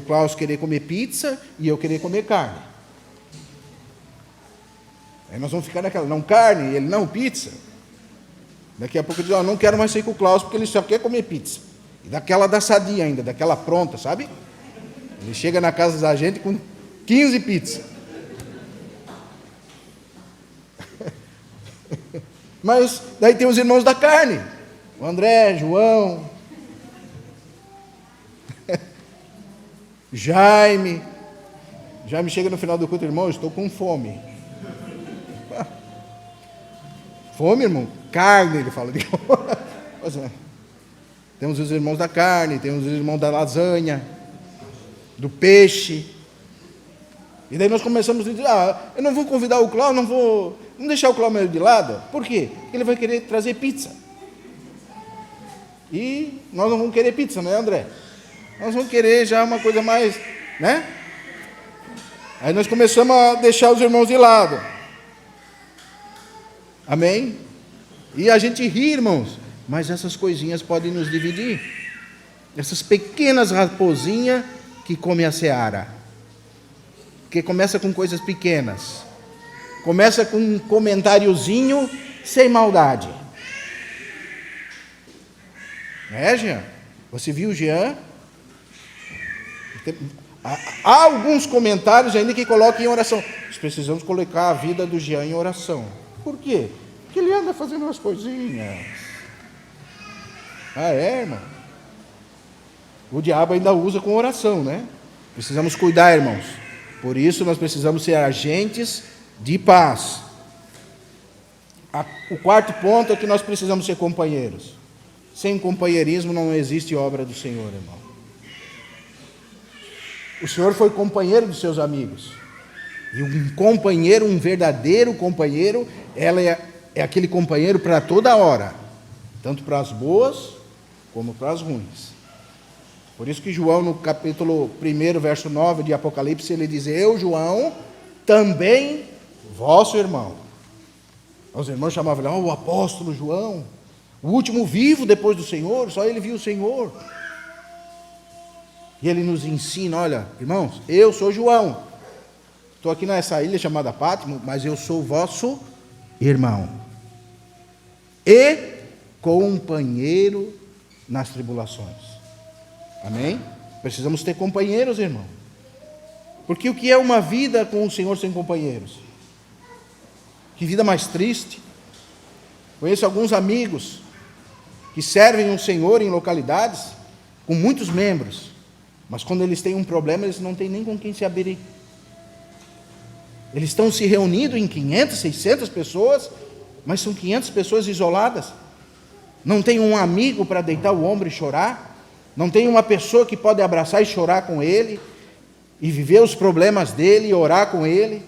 Speaker 1: Klaus querer comer pizza e eu querer comer carne. Aí nós vamos ficar naquela, não carne, ele não pizza. Daqui a pouco eu digo, não quero mais sair com o Klaus porque ele só quer comer pizza. E daquela da sadia ainda, daquela pronta, sabe? Ele chega na casa da gente com 15 pizzas. Mas daí tem os irmãos da carne. O André, João, Jaime chega no final do culto, irmão, eu estou com fome. Fome, irmão? Carne, ele fala. Temos os irmãos da carne, temos os irmãos da lasanha, do peixe. E daí nós começamos a dizer, eu não vou convidar o Cláudio, vamos deixar o Cláudio meio de lado. Por quê? Porque ele vai querer trazer pizza. E nós não vamos querer pizza, né, André? Nós vamos querer já uma coisa mais, né? Aí nós começamos a deixar os irmãos de lado. Amém? E a gente ri, irmãos, mas essas coisinhas podem nos dividir. Essas pequenas raposinhas que comem a seara. Que começa com coisas pequenas. Começa com um comentáriozinho sem maldade. Jean? Você viu o Jean? Há alguns comentários ainda que colocam em oração. Nós precisamos colocar a vida do Jean em oração. Por quê? Porque ele anda fazendo umas coisinhas. Irmão? O diabo ainda usa com oração, né? Precisamos cuidar, irmãos. Por isso nós precisamos ser agentes de paz. O quarto ponto é que nós precisamos ser companheiros. Sem companheirismo não existe obra do Senhor, irmão. O Senhor foi companheiro dos seus amigos. E um companheiro, um verdadeiro companheiro, ela é aquele companheiro para toda hora. Tanto para as boas, como para as ruins. Por isso que João, no capítulo 1, verso 9 de Apocalipse, ele diz, eu, João, também vosso irmão. Os irmãos chamavam ele, o apóstolo João, o último vivo depois do Senhor, só ele viu o Senhor. E ele nos ensina, olha, irmãos, eu sou João. Estou aqui nessa ilha chamada Pátimo, mas eu sou vosso irmão. E companheiro nas tribulações. Amém? Precisamos ter companheiros, irmão. Porque o que é uma vida com o Senhor sem companheiros? Que vida mais triste. Conheço alguns amigos que servem o Senhor em localidades com muitos membros, mas quando eles têm um problema, eles não têm nem com quem se abrir. Eles estão se reunindo em 500, 600 pessoas, mas são 500 pessoas isoladas. Não tem um amigo para deitar o ombro e chorar. Não tem uma pessoa que pode abraçar e chorar com ele, e viver os problemas dele, e orar com ele.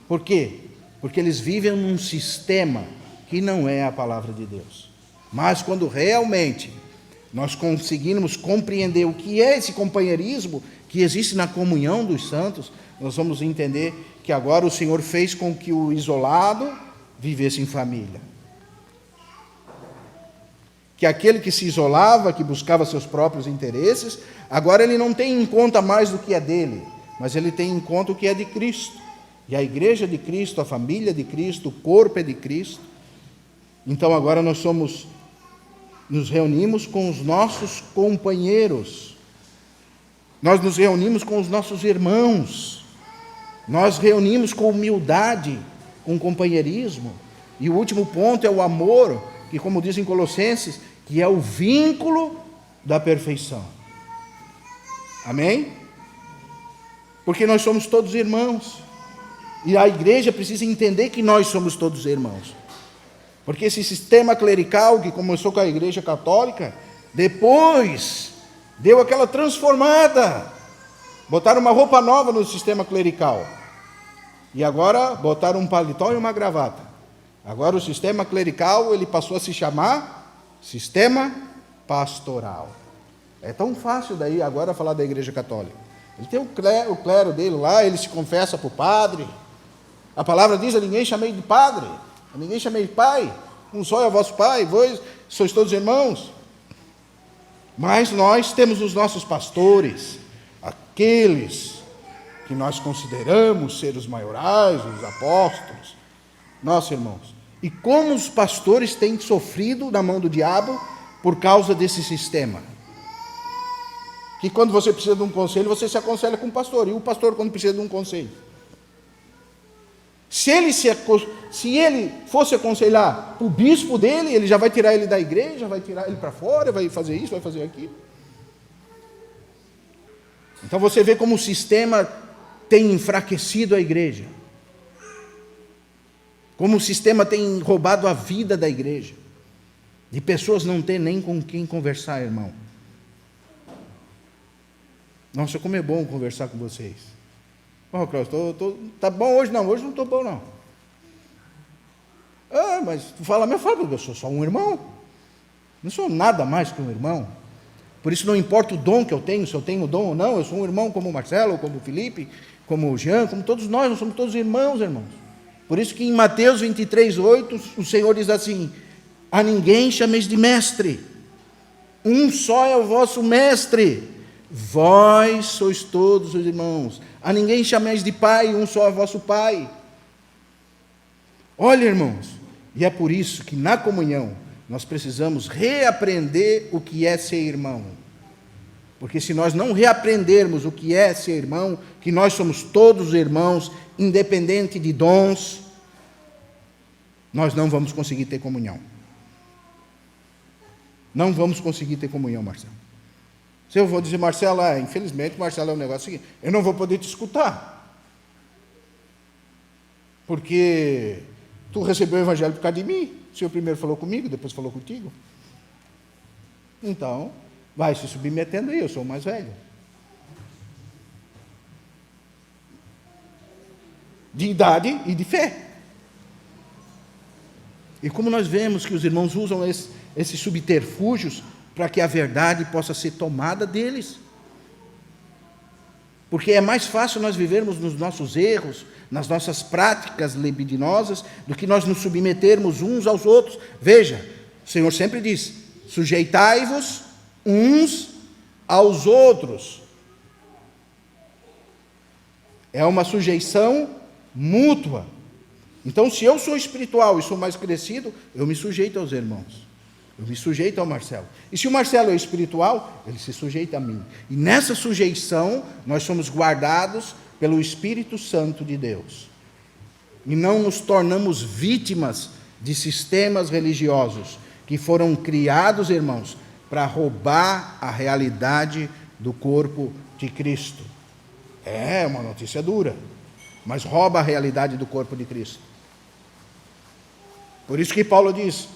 Speaker 1: Por quê? Porque eles vivem num sistema que não é a palavra de Deus. Mas quando realmente nós conseguirmos compreender o que é esse companheirismo que existe na comunhão dos santos, nós vamos entender que agora o Senhor fez com que o isolado vivesse em família. Que aquele que se isolava, que buscava seus próprios interesses, agora ele não tem em conta mais do que é dele, mas ele tem em conta o que é de Cristo. E a igreja de Cristo, a família de Cristo, o corpo é de Cristo. Então agora nós nos reunimos com os nossos companheiros. Nós nos reunimos com os nossos irmãos. Nós reunimos com humildade, com companheirismo. E o último ponto é o amor, que, como diz em Colossenses, que é o vínculo da perfeição. Amém? porque nós somos todos irmãos. E a igreja precisa entender que nós somos todos irmãos. Porque esse sistema clerical que começou com a igreja católica, depois deu aquela transformada. Botaram uma roupa nova no sistema clerical. E agora botaram um paletó e uma gravata. Agora o sistema clerical, ele passou a se chamar sistema pastoral. É tão fácil daí agora falar da igreja católica. Ele tem o clero dele lá, ele se confessa para o padre. A palavra diz: a ninguém chamei de padre, a ninguém chamei de pai, um só é o vosso pai, vós sois todos irmãos. Mas nós temos os nossos pastores, aqueles que nós consideramos ser os maiorais, os apóstolos, nossos irmãos. E como os pastores têm sofrido na mão do diabo por causa desse sistema. Que quando você precisa de um conselho, você se aconselha com o pastor, e o pastor quando precisa de um conselho. Se ele fosse aconselhar o bispo dele, ele já vai tirar ele da igreja, vai tirar ele para fora, vai fazer isso, vai fazer aquilo. Então você vê como o sistema tem enfraquecido a igreja. Como o sistema tem roubado a vida da igreja. De pessoas não ter nem com quem conversar, irmão. Nossa, como é bom conversar com vocês. Cláudio, tá bom hoje? Não, hoje não estou bom, não. Ah, mas tu fala, eu sou só um irmão. Não sou nada mais que um irmão. Por isso não importa o dom que eu tenho, se eu tenho dom ou não, eu sou um irmão como o Marcelo, como o Felipe, como o Jean, como todos nós somos todos irmãos. Por isso que em Mateus 23:8, o Senhor diz assim: a ninguém chameis de mestre, um só é o vosso mestre, vós sois todos os irmãos. A ninguém chameis de pai, um só é o vosso pai. Olha, irmãos, e é por isso que na comunhão nós precisamos reaprender o que é ser irmão. Porque se nós não reaprendermos o que é ser irmão, que nós somos todos irmãos, independente de dons, nós não vamos conseguir ter comunhão. Não vamos conseguir ter comunhão, Marcelo. Se eu vou dizer, Marcelo, infelizmente, Marcelo, é um negócio seguinte, eu não vou poder te escutar. Porque tu recebeu o evangelho por causa de mim. O Senhor primeiro falou comigo, depois falou contigo. Então, vai se submetendo aí, eu sou o mais velho. De idade e de fé. E como nós vemos que os irmãos usam esses subterfúgios para que a verdade possa ser tomada deles. Porque é mais fácil nós vivermos nos nossos erros, nas nossas práticas libidinosas, do que nós nos submetermos uns aos outros. Veja, o Senhor sempre diz: sujeitai-vos uns aos outros. É uma sujeição mútua. Então, se eu sou espiritual e sou mais crescido, eu me sujeito aos irmãos. Eu me sujeito ao Marcelo. E se o Marcelo é espiritual, ele se sujeita a mim. E nessa sujeição, nós somos guardados pelo Espírito Santo de Deus. E não nos tornamos vítimas de sistemas religiosos que foram criados, irmãos, para roubar a realidade do corpo de Cristo. É uma notícia dura, mas rouba a realidade do corpo de Cristo. Por isso que Paulo diz: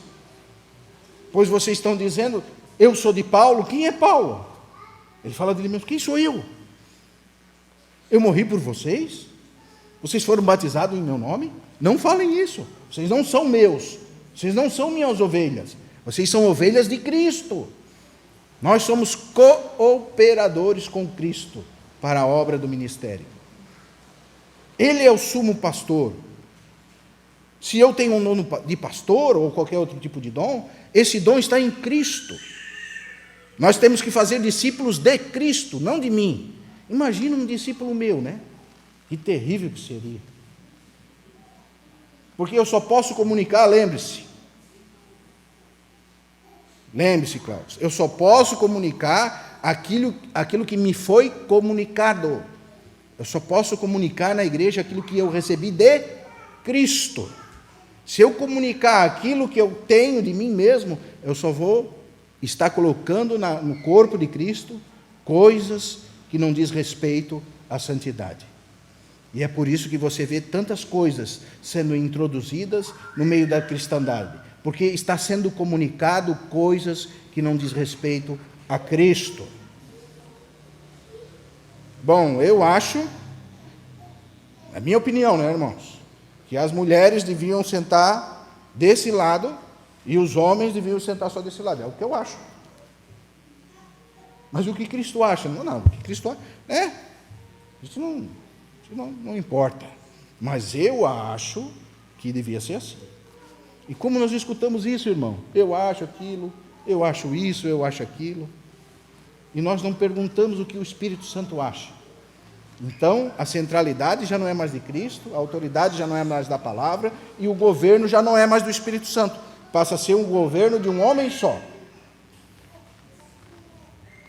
Speaker 1: pois vocês estão dizendo, eu sou de Paulo. Quem é Paulo? Ele fala dele mesmo: quem sou eu? Eu morri por vocês? Vocês foram batizados em meu nome? Não falem isso. Vocês não são meus. Vocês não são minhas ovelhas. Vocês são ovelhas de Cristo. Nós somos cooperadores com Cristo para a obra do ministério. Ele é o sumo pastor. Se eu tenho um dom de pastor ou qualquer outro tipo de dom, esse dom está em Cristo. Nós temos que fazer discípulos de Cristo, não de mim. Imagina um discípulo meu, né? Que terrível que seria. Porque eu só posso comunicar, lembre-se, Cláudio, eu só posso comunicar aquilo que me foi comunicado. Eu só posso comunicar na igreja aquilo que eu recebi de Cristo. Se eu comunicar aquilo que eu tenho de mim mesmo, eu só vou estar colocando no corpo de Cristo coisas que não diz respeito a santidade. E é por isso que você vê tantas coisas sendo introduzidas no meio da cristandade, porque está sendo comunicado coisas que não diz respeito a Cristo. Bom, eu acho, é minha opinião, né, irmãos, que as mulheres deviam sentar desse lado e os homens deviam sentar só desse lado. É o que eu acho. Mas o que Cristo acha? Não, o que Cristo acha, isso não importa. Mas eu acho que devia ser assim. E como nós escutamos isso, irmão? Eu acho aquilo, eu acho isso, eu acho aquilo. E nós não perguntamos o que o Espírito Santo acha. Então, a centralidade já não é mais de Cristo, a autoridade já não é mais da palavra, e o governo já não é mais do Espírito Santo. Passa a ser um governo de um homem só.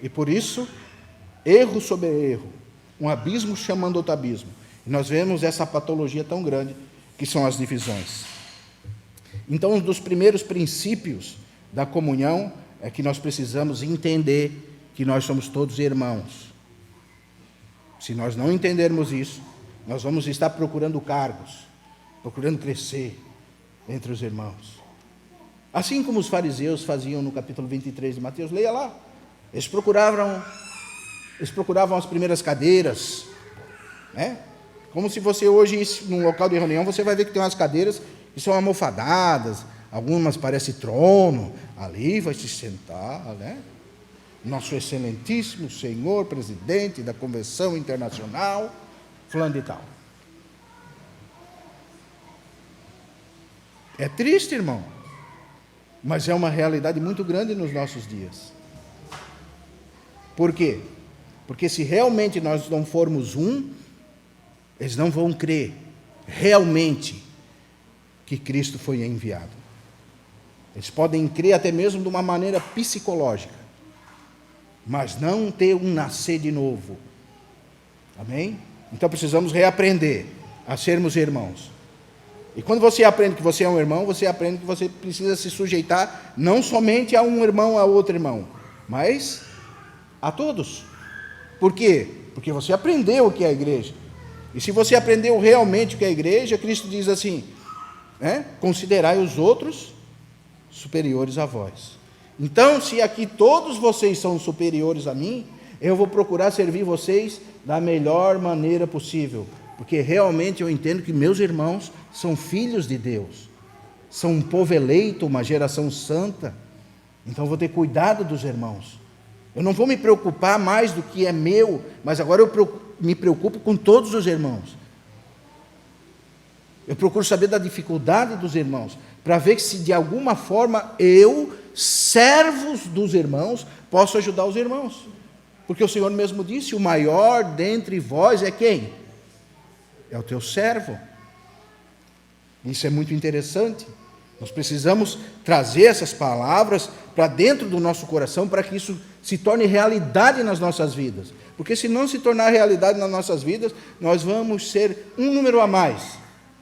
Speaker 1: E por isso, erro sobre erro, um abismo chamando outro abismo. E nós vemos essa patologia tão grande que são as divisões. Então, um dos primeiros princípios da comunhão é que nós precisamos entender que nós somos todos irmãos. Se nós não entendermos isso, nós vamos estar procurando cargos, procurando crescer entre os irmãos. Assim como os fariseus faziam no capítulo 23 de Mateus, leia lá. Eles procuravam as primeiras cadeiras, né? Como se você hoje, num local de reunião, você vai ver que tem umas cadeiras que são almofadadas, algumas parecem trono, ali vai se sentar, né? Nosso excelentíssimo senhor presidente da Convenção Internacional, fulano de tal. É triste, irmão, mas é uma realidade muito grande nos nossos dias. Por quê? Porque se realmente nós não formos um, eles não vão crer realmente que Cristo foi enviado. Eles podem crer até mesmo de uma maneira psicológica, mas não ter um nascer de novo. Amém? Então precisamos reaprender a sermos irmãos. E quando você aprende que você é um irmão, você aprende que você precisa se sujeitar não somente a um irmão, a outro irmão, mas a todos. Por quê? Porque você aprendeu o que é a igreja. E se você aprendeu realmente o que é a igreja, Cristo diz assim, considerai os outros superiores a vós. Então, se aqui todos vocês são superiores a mim, eu vou procurar servir vocês da melhor maneira possível, porque realmente eu entendo que meus irmãos são filhos de Deus, são um povo eleito, uma geração santa, então eu vou ter cuidado dos irmãos. Eu não vou me preocupar mais do que é meu, mas agora eu me preocupo com todos os irmãos. Eu procuro saber da dificuldade dos irmãos, para ver se de alguma forma eu, servos dos irmãos, posso ajudar os irmãos. Porque o Senhor mesmo disse, o maior dentre vós é quem? É o teu servo. Isso é muito interessante. Nós precisamos trazer essas palavras para dentro do nosso coração, para que isso se torne realidade nas nossas vidas. Porque se não se tornar realidade nas nossas vidas, nós vamos ser um número a mais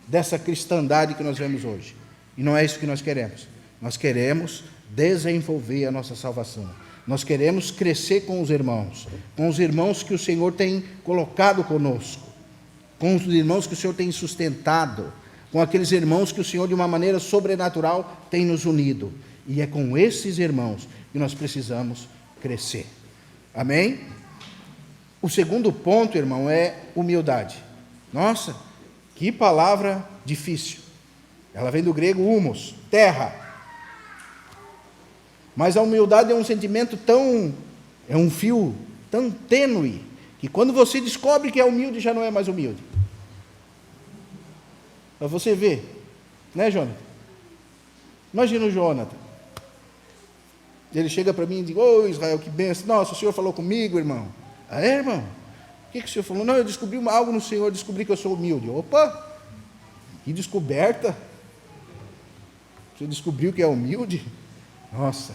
Speaker 1: dessa cristandade que nós vemos hoje. E não é isso que nós queremos. Nós queremos desenvolver a nossa salvação. Nós queremos crescer com os irmãos que o Senhor tem colocado conosco, com os irmãos que o Senhor tem sustentado, com aqueles irmãos que o Senhor, de uma maneira sobrenatural, tem nos unido. E é com esses irmãos que nós precisamos crescer. Amém? O segundo ponto, irmão, é humildade. Nossa, que palavra difícil. Ela vem do grego humus, terra. Mas a humildade é um sentimento é um fio tão tênue, que quando você descobre que é humilde, já não é mais humilde. Para você ver, né, Jonathan? Imagina o Jonathan. Ele chega para mim e diz, ô Israel, que benção. Nossa, o Senhor falou comigo, irmão. Ah, é, irmão? O que o Senhor falou? Não, eu descobri algo no Senhor, descobri que eu sou humilde. Opa, que descoberta. Você descobriu que é humilde? Nossa,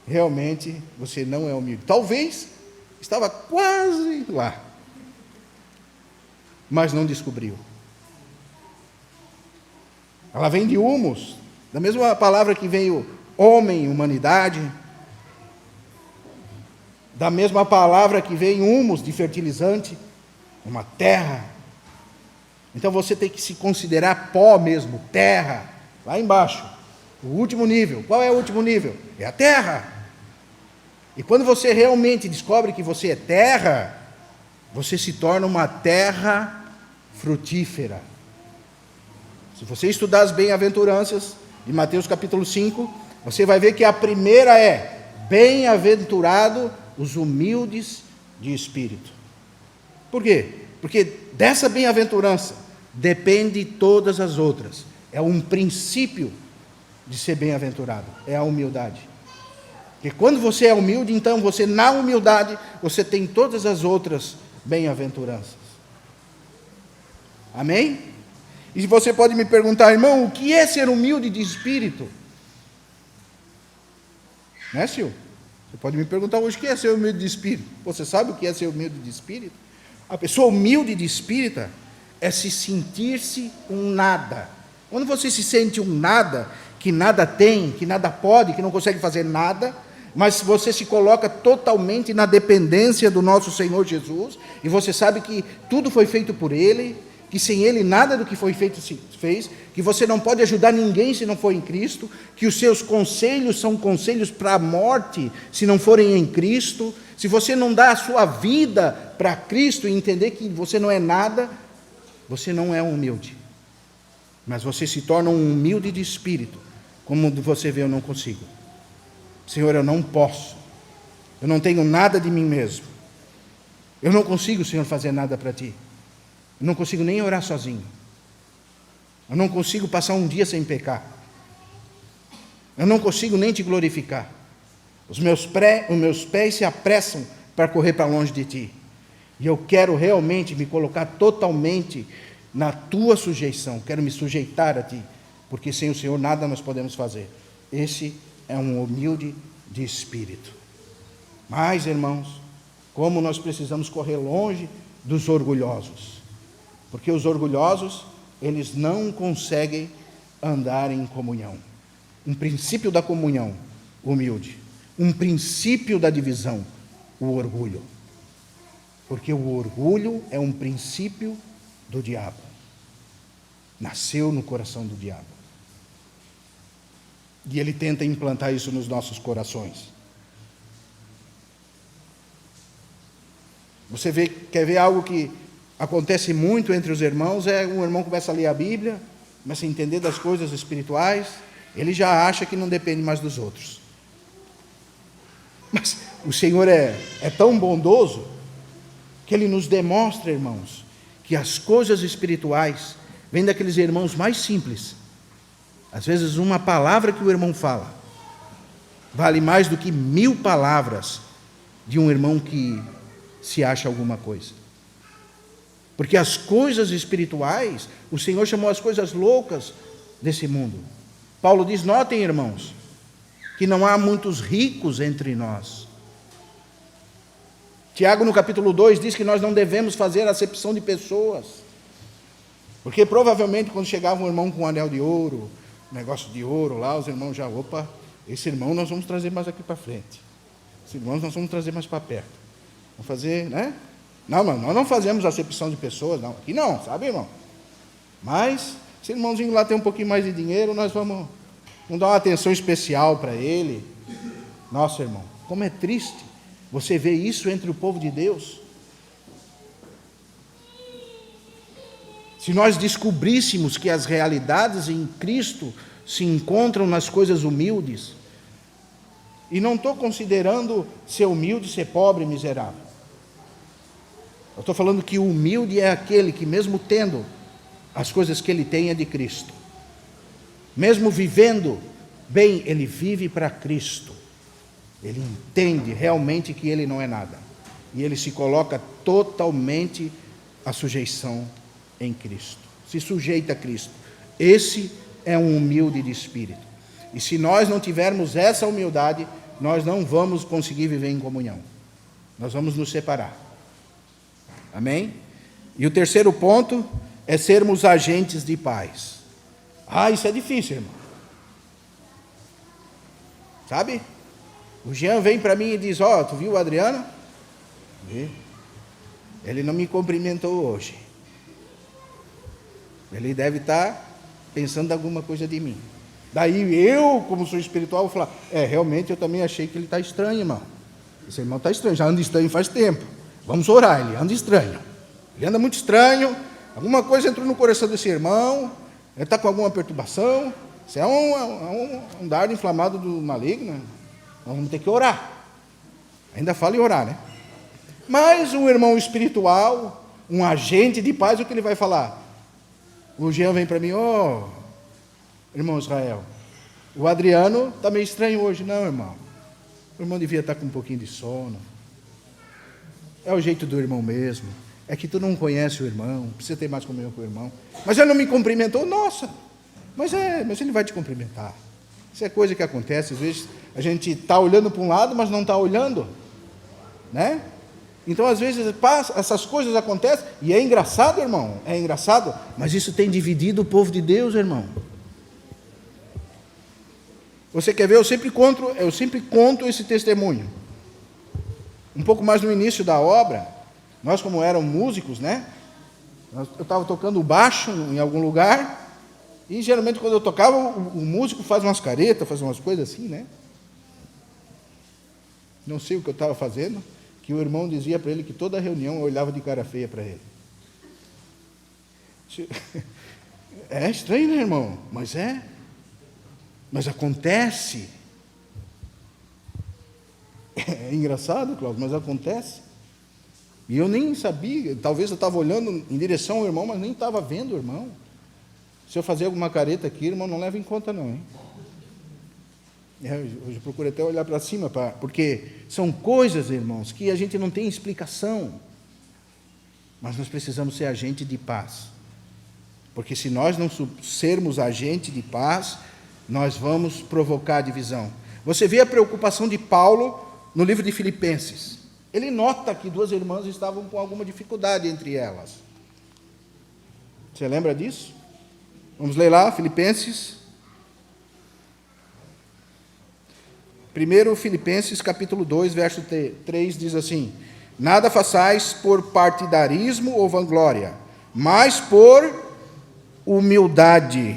Speaker 1: realmente você não é humilde. Talvez estava quase lá, mas não descobriu. Ela vem de humus, da mesma palavra que veio homem, humanidade, da mesma palavra que vem humus, de fertilizante. uma terra. Então você tem que se considerar pó mesmo, terra, lá embaixo. O último nível. Qual é o último nível? É a terra. E quando você realmente descobre que você é terra, você se torna uma terra frutífera. Se você estudar as bem-aventuranças de Mateus capítulo 5, você vai ver que a primeira é: bem-aventurado os humildes de espírito. Por quê? Porque dessa bem-aventurança depende todas as outras. É um princípio de ser bem-aventurado, é a humildade. Porque quando você é humilde, então você, na humildade, você tem todas as outras bem-aventuranças. Amém? E você pode me perguntar, irmão, o que é ser humilde de espírito? Né, Sil? Você pode me perguntar hoje o que é ser humilde de espírito. Você sabe o que é ser humilde de espírito? A pessoa humilde de espírito é se sentir-se um nada. Quando você se sente um nada, que nada tem, que nada pode, que não consegue fazer nada, mas você se coloca totalmente na dependência do nosso Senhor Jesus, e você sabe que tudo foi feito por Ele, que sem Ele nada do que foi feito se fez, que você não pode ajudar ninguém se não for em Cristo, que os seus conselhos são conselhos para a morte se não forem em Cristo. Se você não dá a sua vida para Cristo e entender que você não é nada, você não é humilde. Mas você se torna um humilde de espírito. Como você vê, eu não consigo. Senhor, eu não posso. Eu não tenho nada de mim mesmo. Eu não consigo, Senhor, fazer nada para Ti. Eu não consigo nem orar sozinho. Eu não consigo passar um dia sem pecar. Eu não consigo nem Te glorificar. Os meus pés se apressam para correr para longe de Ti. E eu quero realmente me colocar totalmente na Tua sujeição. Quero me sujeitar a Ti. Porque sem o Senhor nada nós podemos fazer. Esse é um humilde de espírito. Mas, irmãos, como nós precisamos correr longe dos orgulhosos. Porque os orgulhosos, eles não conseguem andar em comunhão. Um princípio da comunhão, humilde. Um princípio da divisão, o orgulho. Porque o orgulho é um princípio do diabo. Nasceu no coração do diabo. E ele tenta implantar isso nos nossos corações. Você quer ver algo que acontece muito entre os irmãos? Um irmão começa a ler a Bíblia, começa a entender das coisas espirituais, ele já acha que não depende mais dos outros. Mas o Senhor é tão bondoso que Ele nos demonstra, irmãos, que as coisas espirituais vêm daqueles irmãos mais simples. Às vezes uma palavra que o irmão fala vale mais do que 1000 palavras de um irmão que se acha alguma coisa. Porque as coisas espirituais, o Senhor chamou as coisas loucas desse mundo. Paulo diz, notem, irmãos, que não há muitos ricos entre nós. Tiago, no capítulo 2, diz que nós não devemos fazer acepção de pessoas. Porque provavelmente quando chegava um irmão com um anel de ouro, um negócio de ouro lá, os irmãos já, opa, esse irmão nós vamos trazer mais aqui para frente. Esse irmão nós vamos trazer mais para perto. Vamos fazer, né? Não, mano, nós não fazemos acepção de pessoas, não. Aqui não, sabe, irmão? Mas, se o irmãozinho lá tem um pouquinho mais de dinheiro, nós vamos dar uma atenção especial para ele. Nossa, irmão, como é triste você ver isso entre o povo de Deus. Se nós descobríssemos que as realidades em Cristo se encontram nas coisas humildes, e não estou considerando ser humilde, ser pobre, miserável. Eu estou falando que o humilde é aquele que, mesmo tendo as coisas que ele tem, é de Cristo. Mesmo vivendo bem, ele vive para Cristo. Ele entende realmente que ele não é nada. E ele se coloca totalmente à sujeição em Cristo. Se sujeita a Cristo. Esse é um humilde de espírito. E se nós não tivermos essa humildade, nós não vamos conseguir viver em comunhão. Nós vamos nos separar. Amém? E o terceiro ponto é sermos agentes de paz. Isso é difícil, irmão. Sabe? O Jean vem para mim e diz, tu viu o Adriano? Vi. Ele não me cumprimentou hoje. Ele deve estar pensando alguma coisa de mim. Daí eu, como sou espiritual, vou falar, realmente eu também achei que ele está estranho, irmão. Esse irmão está estranho, já anda estranho faz tempo. Vamos orar, ele anda estranho. Ele anda muito estranho, alguma coisa entrou no coração desse irmão, ele está com alguma perturbação. Isso é um dardo inflamado do maligno. Nós vamos ter que orar. Ainda fala em orar, né? Mas um irmão espiritual, um agente de paz, o que ele vai falar? O Jean vem para mim, irmão Israel, o Adriano está meio estranho hoje. Não, irmão, o irmão devia estar com um pouquinho de sono. É o jeito do irmão mesmo. É que tu não conhece o irmão, precisa ter mais comunhão com o irmão. Mas ele não me cumprimentou, nossa, mas ele vai te cumprimentar. Isso é coisa que acontece, às vezes a gente está olhando para um lado, mas não está olhando, né? Então, às vezes, essas coisas acontecem, e é engraçado, irmão, é engraçado, mas isso tem dividido o povo de Deus, irmão. Você quer ver? Eu sempre conto esse testemunho. Um pouco mais no início da obra, nós como éramos músicos, né? Eu estava tocando baixo em algum lugar, e geralmente quando eu tocava, o músico faz umas caretas, faz umas coisas assim, né? Não sei o que eu estava fazendo, que o irmão dizia para ele que toda reunião eu olhava de cara feia para ele. É estranho, né, irmão? Mas acontece. É engraçado, Cláudio, mas acontece. E eu nem sabia, talvez eu estava olhando em direção ao irmão, mas nem estava vendo o irmão. Se eu fazer alguma careta aqui, irmão, não leva em conta não, hein? Hoje eu procuro até olhar para cima, porque são coisas, irmãos, que a gente não tem explicação. Mas nós precisamos ser agente de paz. Porque se nós não sermos agente de paz, nós vamos provocar divisão. Você vê a preocupação de Paulo no livro de Filipenses. Ele nota que duas irmãs estavam com alguma dificuldade entre elas. Você lembra disso? Vamos ler lá, Filipenses. Primeiro, Filipenses capítulo 2, verso 3, diz assim: nada façais por partidarismo ou vanglória, mas por humildade,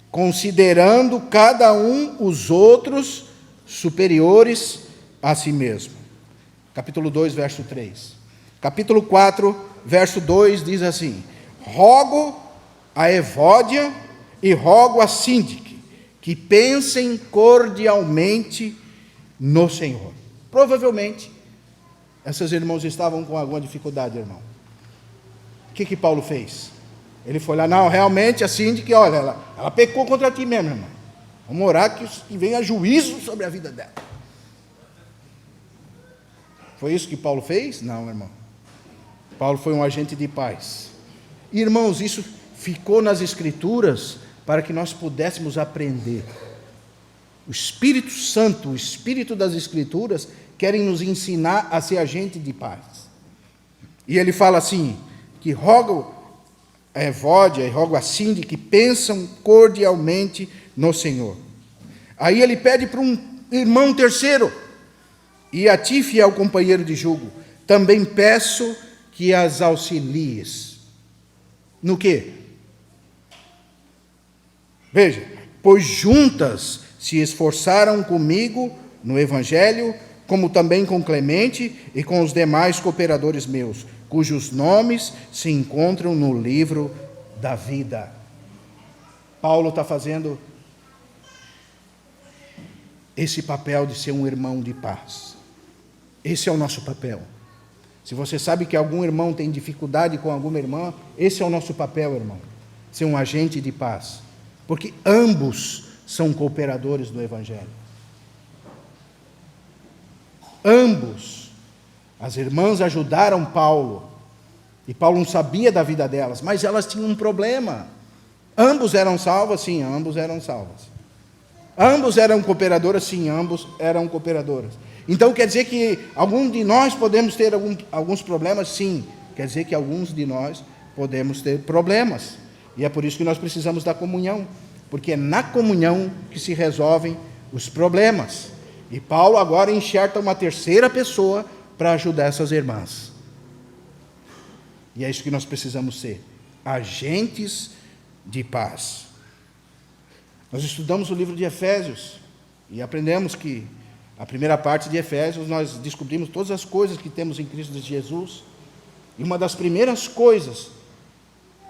Speaker 1: considerando cada um os outros superiores a si mesmo. Capítulo 2, verso 3. Capítulo 4, verso 2, diz assim: rogo a Evódia e rogo a Síndique que pensem cordialmente no Senhor. Provavelmente, essas irmãs estavam com alguma dificuldade, irmão. O que Paulo fez? Ele foi lá, não, realmente a Síndica, olha, ela pecou contra ti mesmo, irmão. Vamos orar que venha juízo sobre a vida dela. Foi isso que Paulo fez? Não, irmão. Paulo foi um agente de paz. E, irmãos, isso ficou nas Escrituras para que nós pudéssemos aprender. O Espírito Santo, o Espírito das Escrituras, querem nos ensinar a ser agente de paz. E ele fala assim, que rogo a Evódia e rogo a Síndica que pensam cordialmente no Senhor. Aí ele pede para um irmão terceiro, e a ti, fiel companheiro de julgo, também peço que as auxilies. No quê? Veja, pois juntas se esforçaram comigo no Evangelho, como também com Clemente e com os demais cooperadores meus, cujos nomes se encontram no livro da vida. Paulo está fazendo esse papel de ser um irmão de paz. Esse é o nosso papel. Se você sabe que algum irmão tem dificuldade com alguma irmã, esse é o nosso papel, irmão. Ser um agente de paz. Porque ambos são cooperadores do Evangelho. Ambos. As irmãs ajudaram Paulo. E Paulo não sabia da vida delas, mas elas tinham um problema. Ambos eram salvos? Sim, ambos eram salvos. Ambos eram cooperadoras? Sim, ambos eram cooperadoras. Então quer dizer que algum de nós podemos ter alguns problemas? Sim, quer dizer que alguns de nós podemos ter problemas. E é por isso que nós precisamos da comunhão, porque é na comunhão que se resolvem os problemas. E Paulo agora enxerta uma terceira pessoa para ajudar essas irmãs. E é isso que nós precisamos ser, agentes de paz. Nós estudamos o livro de Efésios e aprendemos que a primeira parte de Efésios nós descobrimos todas as coisas que temos em Cristo Jesus. E uma das primeiras coisas,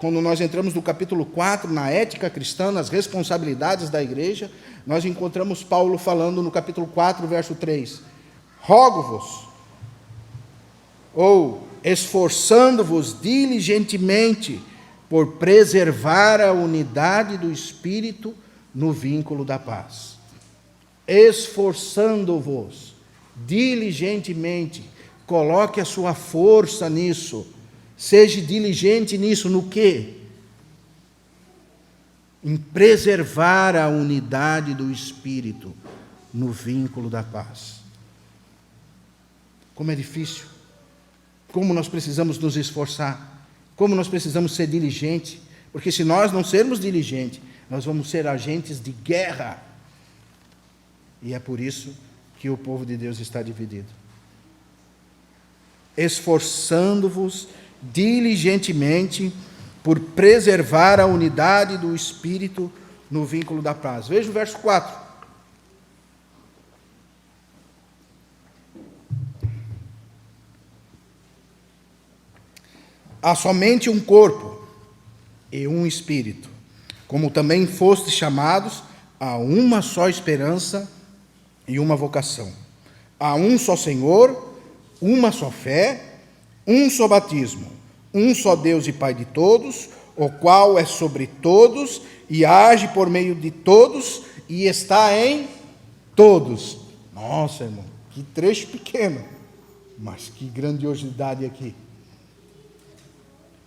Speaker 1: quando nós entramos no capítulo 4, na ética cristã, nas responsabilidades da igreja, nós encontramos Paulo falando no capítulo 4, verso 3: rogo-vos, ou esforçando-vos diligentemente por preservar a unidade do Espírito no vínculo da paz. Esforçando-vos diligentemente, coloque a sua força nisso, seja diligente nisso, no quê? Em preservar a unidade do Espírito no vínculo da paz. Como é difícil, como nós precisamos nos esforçar, como nós precisamos ser diligentes, porque se nós não sermos diligentes, nós vamos ser agentes de guerra. E é por isso que o povo de Deus está dividido. Esforçando-vos diligentemente por preservar a unidade do Espírito no vínculo da paz. Veja o verso 4. Há somente um corpo e um Espírito, como também fostes chamados a uma só esperança e uma vocação. Há um só Senhor, uma só fé, um só batismo, um só Deus e Pai de todos, o qual é sobre todos e age por meio de todos e está em todos. Nossa, irmão, que trecho pequeno, mas que grandiosidade aqui.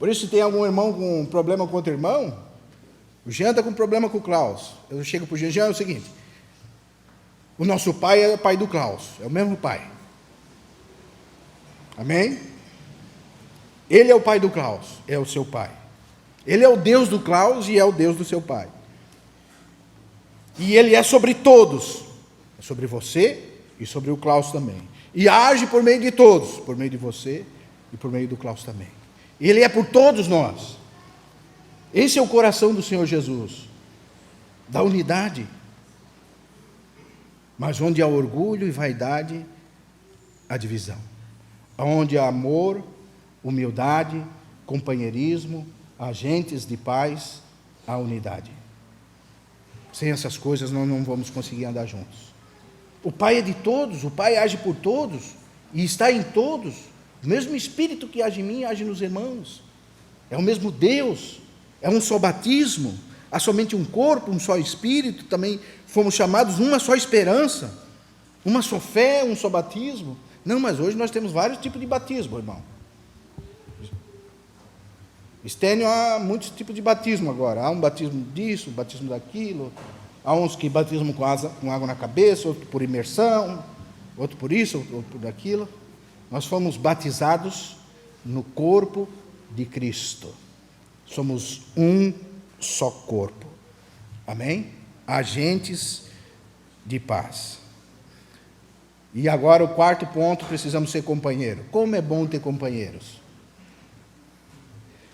Speaker 1: Por isso, se tem algum irmão com problema com outro irmão, o Jean está com problema com o Klaus. Eu chego para o Jean, é o seguinte: o nosso pai é o pai do Klaus, é o mesmo pai. Amém? Ele é o pai do Klaus, é o seu pai. Ele é o Deus do Klaus e é o Deus do seu pai. E ele é sobre todos, é sobre você e sobre o Klaus também. E age por meio de todos, por meio de você e por meio do Klaus também. Ele é por todos nós. Esse é o coração do Senhor Jesus, da unidade. Mas onde há orgulho e vaidade, há divisão. Onde há amor, humildade, companheirismo, agentes de paz, há unidade. Sem essas coisas nós não vamos conseguir andar juntos. O Pai é de todos, o Pai age por todos e está em todos. O mesmo Espírito que age em mim, age nos irmãos. É o mesmo Deus, é um só batismo, há somente um corpo, um só Espírito, também fomos chamados uma só esperança, uma só fé, um só batismo. Não, mas hoje nós temos vários tipos de batismo, irmão. Estênio, há muitos tipos de batismo agora. Há um batismo disso, um batismo daquilo. Há uns que batismam com água na cabeça, outro por imersão, outro por isso, outro por aquilo. Nós fomos batizados no corpo de Cristo. Somos um só corpo. Amém? Agentes de paz. E agora o quarto ponto, precisamos ser companheiro. Como é bom ter companheiros.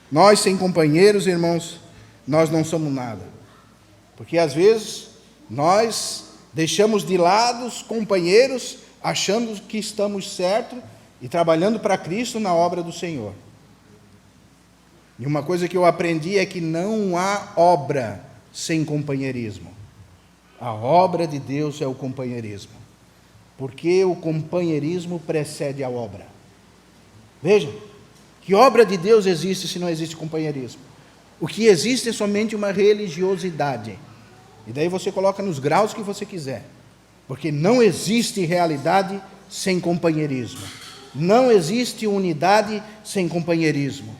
Speaker 1: Nós sem companheiros, irmãos, nós não somos nada. Porque às vezes nós deixamos de lado os companheiros achando que estamos certos e trabalhando para Cristo na obra do Senhor. E uma coisa que eu aprendi é que não há obra sem companheirismo. A obra de Deus é o companheirismo. Porque o companheirismo precede a obra. Veja, que obra de Deus existe se não existe companheirismo? O que existe é somente uma religiosidade. E daí você coloca nos graus que você quiser. Porque não existe realidade sem companheirismo. Não existe unidade sem companheirismo.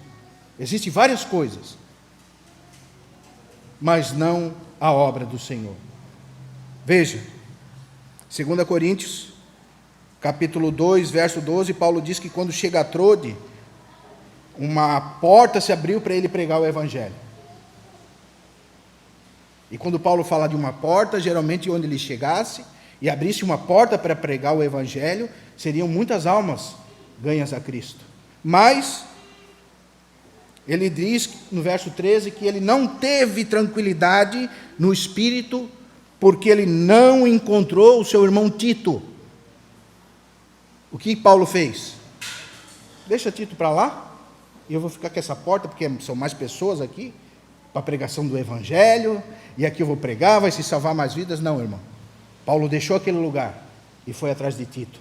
Speaker 1: Existem várias coisas, mas não a obra do Senhor. Veja, 2 Coríntios, capítulo 2, verso 12, Paulo diz que quando chega a Trode, uma porta se abriu para ele pregar o Evangelho. E quando Paulo fala de uma porta, geralmente onde ele chegasse e abrisse uma porta para pregar o Evangelho, seriam muitas almas ganhas a Cristo. Mas ele diz no verso 13 que ele não teve tranquilidade no espírito porque ele não encontrou o seu irmão Tito. O que Paulo fez? Deixa Tito para lá, e eu vou ficar com essa porta, porque são mais pessoas aqui, para a pregação do Evangelho, e aqui eu vou pregar, vai se salvar mais vidas. Não, irmão. Paulo deixou aquele lugar e foi atrás de Tito.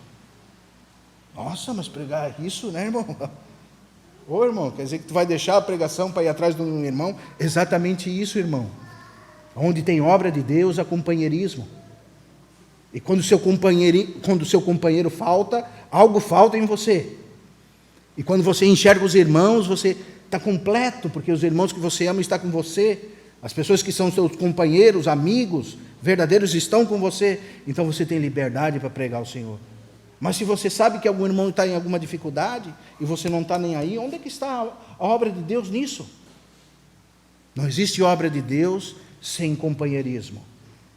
Speaker 1: Nossa, mas pregar isso, né, irmão? Ô, irmão, quer dizer que tu vai deixar a pregação para ir atrás de um irmão? Exatamente isso, irmão. Onde tem obra de Deus, há companheirismo. E quando o seu companheiro falta, algo falta em você. E quando você enxerga os irmãos, você está completo, porque os irmãos que você ama estão com você. As pessoas que são seus companheiros, amigos, verdadeiros estão com você. Então você tem liberdade para pregar o Senhor. Mas se você sabe que algum irmão está em alguma dificuldade e você não está nem aí, onde é que está a obra de Deus nisso? Não existe obra de Deus sem companheirismo,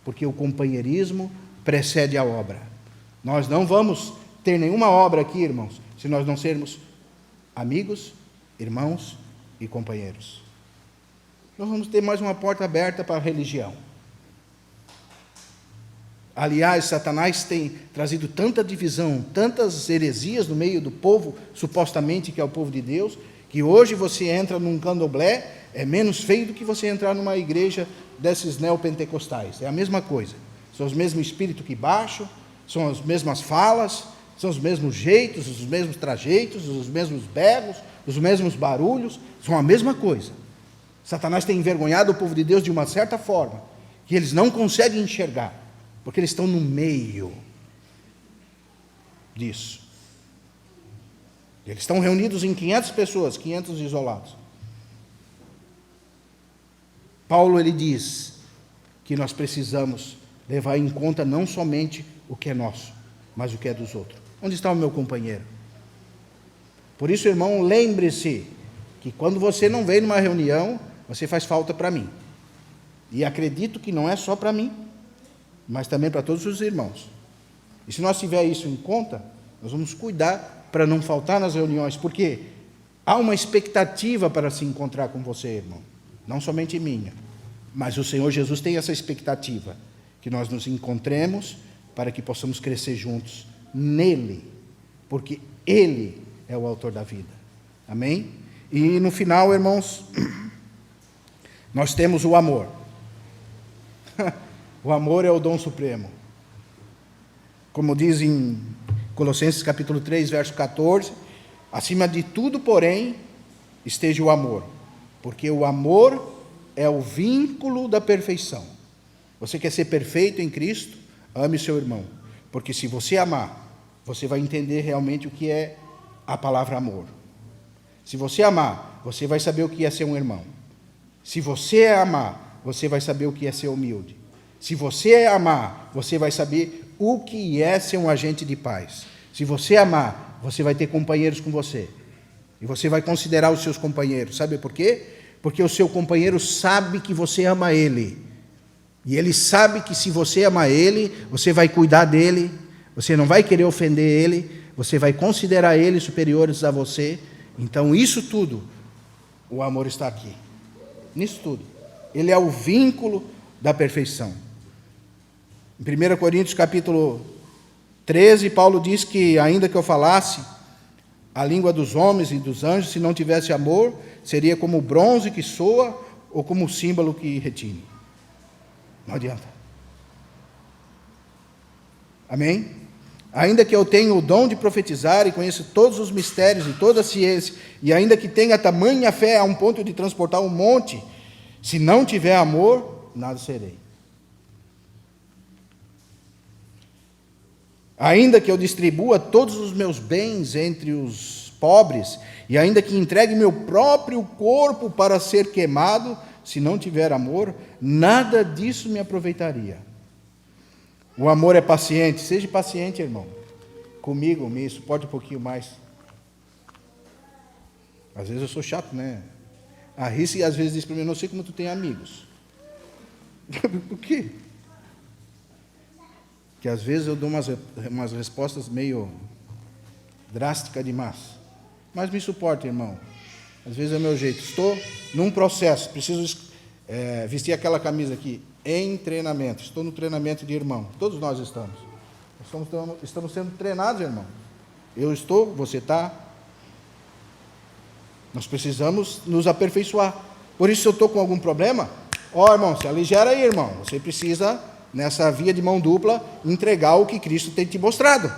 Speaker 1: porque o companheirismo precede a obra. Nós não vamos ter nenhuma obra aqui, irmãos, se nós não sermos amigos, irmãos e companheiros. Nós vamos ter mais uma porta aberta para a religião. Aliás, Satanás tem trazido tanta divisão, tantas heresias no meio do povo, supostamente que é o povo de Deus, que hoje você entra num candomblé, é menos feio do que você entrar numa igreja desses neopentecostais. É a mesma coisa. São os mesmos espíritos que baixam, são as mesmas falas, são os mesmos jeitos, os mesmos trajeitos, os mesmos berros, os mesmos barulhos, são a mesma coisa. Satanás tem envergonhado o povo de Deus de uma certa forma, que eles não conseguem enxergar, porque eles estão no meio disso. Eles estão reunidos em 500 pessoas, 500 isolados. Paulo, ele diz que nós precisamos levar em conta não somente o que é nosso, mas o que é dos outros. Onde está o meu companheiro? Por isso, irmão, lembre-se que quando você não vem numa reunião, você faz falta para mim. E acredito que não é só para mim, mas também para todos os irmãos. E se nós tivermos isso em conta, nós vamos cuidar para não faltar nas reuniões, porque há uma expectativa para se encontrar com você, irmão. Não somente minha, mas o Senhor Jesus tem essa expectativa, que nós nos encontremos para que possamos crescer juntos nele, porque ele é o autor da vida. Amém? E no final, irmãos, nós temos o amor. O amor é o dom supremo. Como diz em Colossenses capítulo 3, verso 14, acima de tudo, porém, esteja o amor, porque o amor é o vínculo da perfeição. Você quer ser perfeito em Cristo? Ame seu irmão, porque se você amar, você vai entender realmente o que é a palavra amor. Se você amar, você vai saber o que é ser um irmão. Se você amar, você vai saber o que é ser humilde. Se você amar, você vai saber o que é ser um agente de paz. Se você amar, você vai ter companheiros com você. E você vai considerar os seus companheiros. Sabe por quê? Porque o seu companheiro sabe que você ama ele. E ele sabe que se você ama ele, você vai cuidar dele, você não vai querer ofender ele, você vai considerar eles superiores a você. Então, isso tudo, o amor está aqui. Nisso tudo. Ele é o vínculo da perfeição. Em 1 Coríntios capítulo 13, Paulo diz que, ainda que eu falasse a língua dos homens e dos anjos, se não tivesse amor, seria como o bronze que soa ou como o símbolo que retine. Não adianta. Amém? Ainda que eu tenha o dom de profetizar e conheça todos os mistérios e toda a ciência, e ainda que tenha tamanha fé a um ponto de transportar um monte, se não tiver amor, nada serei. Ainda que eu distribua todos os meus bens entre os pobres, e ainda que entregue meu próprio corpo para ser queimado, se não tiver amor, nada disso me aproveitaria. O amor é paciente. Seja paciente, irmão. Comigo, me suporte um pouquinho mais. Às vezes eu sou chato, né? A Risse às vezes diz para mim, não sei como tu tem amigos. Por quê? Que às vezes eu dou umas respostas meio drásticas demais. Mas me suporte, irmão. Às vezes é o meu jeito. Estou num processo, preciso vestir aquela camisa aqui, em treinamento. Estou no treinamento de irmão. Todos nós estamos. Estamos sendo treinados, irmão. Eu estou, você está. Nós precisamos nos aperfeiçoar. Por isso, se eu estou com algum problema, irmão, se aligera aí, irmão. Você precisa, nessa via de mão dupla, entregar o que Cristo tem te mostrado.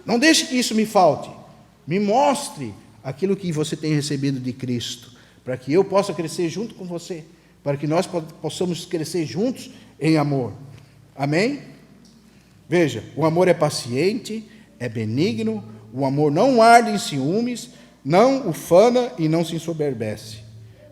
Speaker 1: Não deixe que isso me falte. Me mostre aquilo que você tem recebido de Cristo, para que eu possa crescer junto com você, para que nós possamos crescer juntos em amor. Amém? Veja, o amor é paciente, é benigno, o amor não arde em ciúmes, não ufana e não se ensoberbece.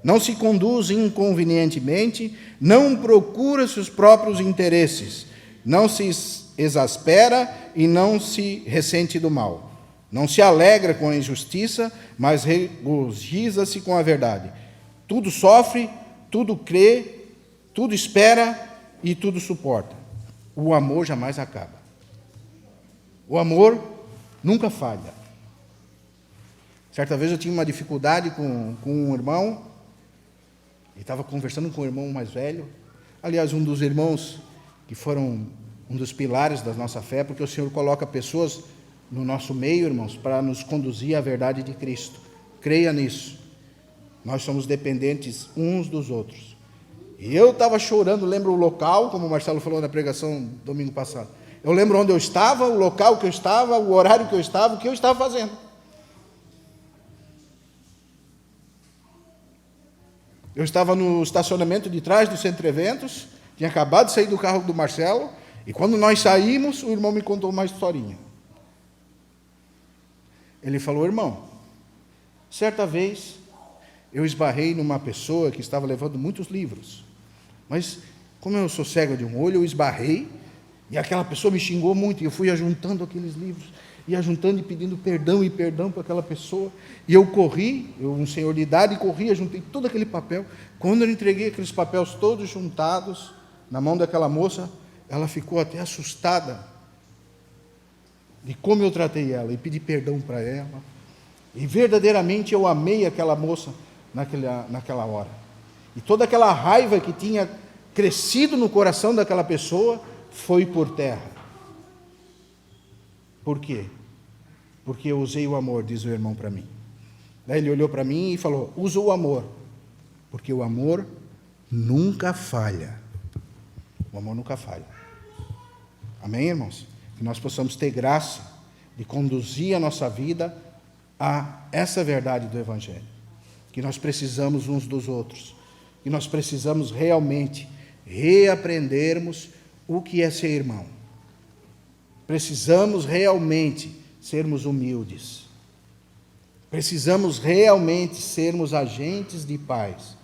Speaker 1: Não se conduz inconvenientemente, não procura seus próprios interesses, não se exaspera e não se ressente do mal. Não se alegra com a injustiça, mas regozija-se com a verdade. Tudo sofre, tudo crê, tudo espera e tudo suporta. O amor jamais acaba. O amor nunca falha. Certa vez eu tinha uma dificuldade com um irmão, e estava conversando com o irmão mais velho, aliás, um dos irmãos que foram um dos pilares da nossa fé, porque o Senhor coloca pessoas no nosso meio, irmãos, para nos conduzir à verdade de Cristo. Creia nisso. Nós somos dependentes uns dos outros. E eu estava chorando, lembro o local, como o Marcelo falou na pregação domingo passado. Eu lembro onde eu estava, o local que eu estava, o horário que eu estava, o que eu estava fazendo. Eu estava no estacionamento de trás do Centro Eventos, tinha acabado de sair do carro do Marcelo, e quando nós saímos, o irmão me contou uma historinha. Ele falou: irmão, certa vez eu esbarrei numa pessoa que estava levando muitos livros, mas como eu sou cego de um olho, eu esbarrei, e aquela pessoa me xingou muito, e eu fui ajuntando aqueles livros, ia juntando e pedindo perdão e perdão para aquela pessoa, e eu corri, um senhor de idade, corria, juntei todo aquele papel. Quando eu entreguei aqueles papéis todos juntados na mão daquela moça, ela ficou até assustada de como eu tratei ela, e pedi perdão para ela, e verdadeiramente eu amei aquela moça naquela hora, e toda aquela raiva que tinha crescido no coração daquela pessoa foi por terra. Por quê? Porque eu usei o amor, diz o irmão para mim. Daí ele olhou para mim e falou: usa o amor, porque o amor nunca falha. O amor nunca falha. Amém, irmãos? Que nós possamos ter graça de conduzir a nossa vida a essa verdade do Evangelho. Que nós precisamos uns dos outros. Que nós precisamos realmente reaprendermos o que é ser irmão. Precisamos realmente sermos humildes. Precisamos realmente sermos agentes de paz.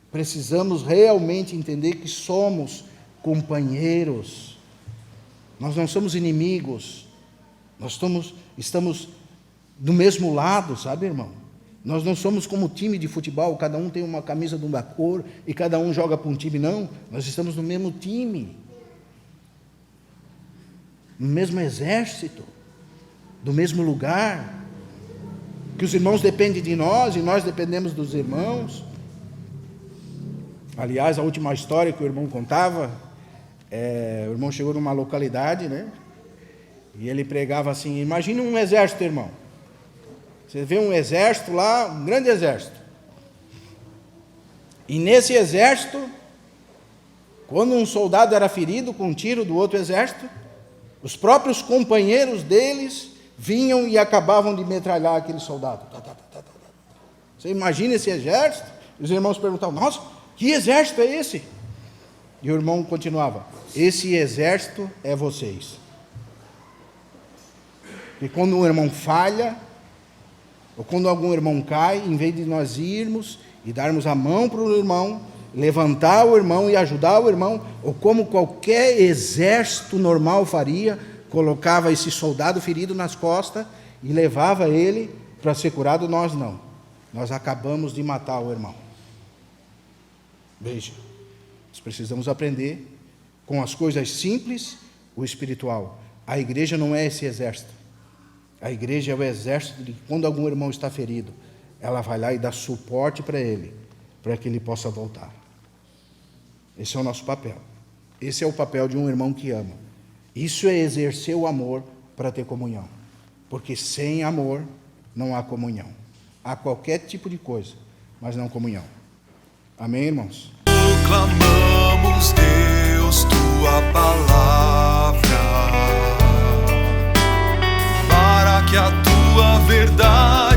Speaker 1: Precisamos realmente entender que somos companheiros. Nós não somos inimigos. Nós estamos do mesmo lado, sabe, irmão? Nós não somos como time de futebol, cada um tem uma camisa de uma cor e cada um joga para um time, não. Nós estamos no mesmo time. No mesmo exército, do mesmo lugar, que os irmãos dependem de nós e nós dependemos dos irmãos. Aliás, a última história que o irmão contava, o irmão chegou numa localidade, né? E ele pregava assim: imagine um exército, irmão. Você vê um exército lá, um grande exército. E nesse exército, quando um soldado era ferido com um tiro do outro exército, os próprios companheiros deles vinham e acabavam de metralhar aquele soldado. Você imagina esse exército? Os irmãos perguntavam: nossa, que exército é esse? E o irmão continuava: esse exército é vocês. E quando um irmão falha, ou quando algum irmão cai, em vez de nós irmos e darmos a mão para o irmão, levantar o irmão e ajudar o irmão, ou como qualquer exército normal faria, colocava esse soldado ferido nas costas e levava ele para ser curado, nós não. Nós acabamos de matar o irmão. Veja, nós precisamos aprender com as coisas simples, o espiritual. A igreja não é esse exército. A igreja é o exército de quando algum irmão está ferido, ela vai lá e dá suporte para ele, para que ele possa voltar. Esse é o nosso papel. Esse é o papel de um irmão que ama. Isso é exercer o amor para ter comunhão. Porque sem amor não há comunhão. Há qualquer tipo de coisa, mas não comunhão. Amém, irmãos?
Speaker 2: Proclamamos, Deus, tua palavra, para que a tua verdade